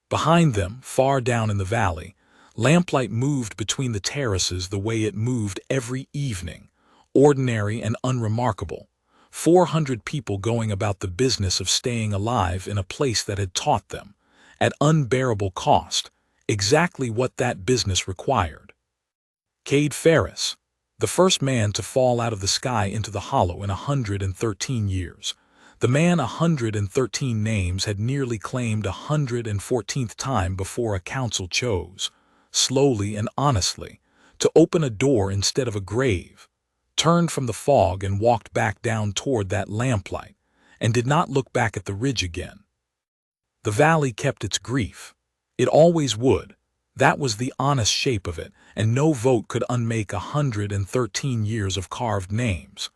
Behind them, far down in the valley, lamplight moved between the terraces the way it moved every evening, ordinary and unremarkable, 400 people going about the business of staying alive in a place that had taught them, at unbearable cost, exactly what that business required. Kade Ferris, the first man to fall out of the sky into the hollow in 113 years, the man 113 names had nearly claimed 114th time before a council chose, slowly and honestly, to open a door instead of a grave, turned from the fog and walked back down toward that lamplight, and did not look back at the ridge again. The valley kept its grief. It always would. That was the honest shape of it, and no vote could unmake 113 years of carved names.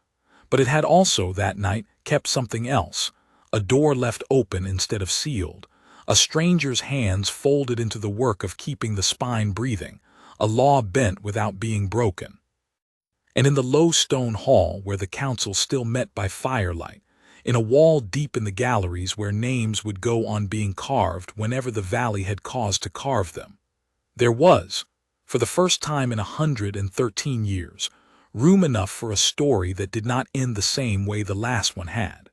But it had also, that night, kept something else, a door left open instead of sealed, a stranger's hands folded into the work of keeping the spine breathing, a law bent without being broken. And in the low stone hall where the council still met by firelight, in a wall deep in the galleries where names would go on being carved whenever the valley had cause to carve them, there was, for the first time in 113 years, room enough for a story that did not end the same way the last one had.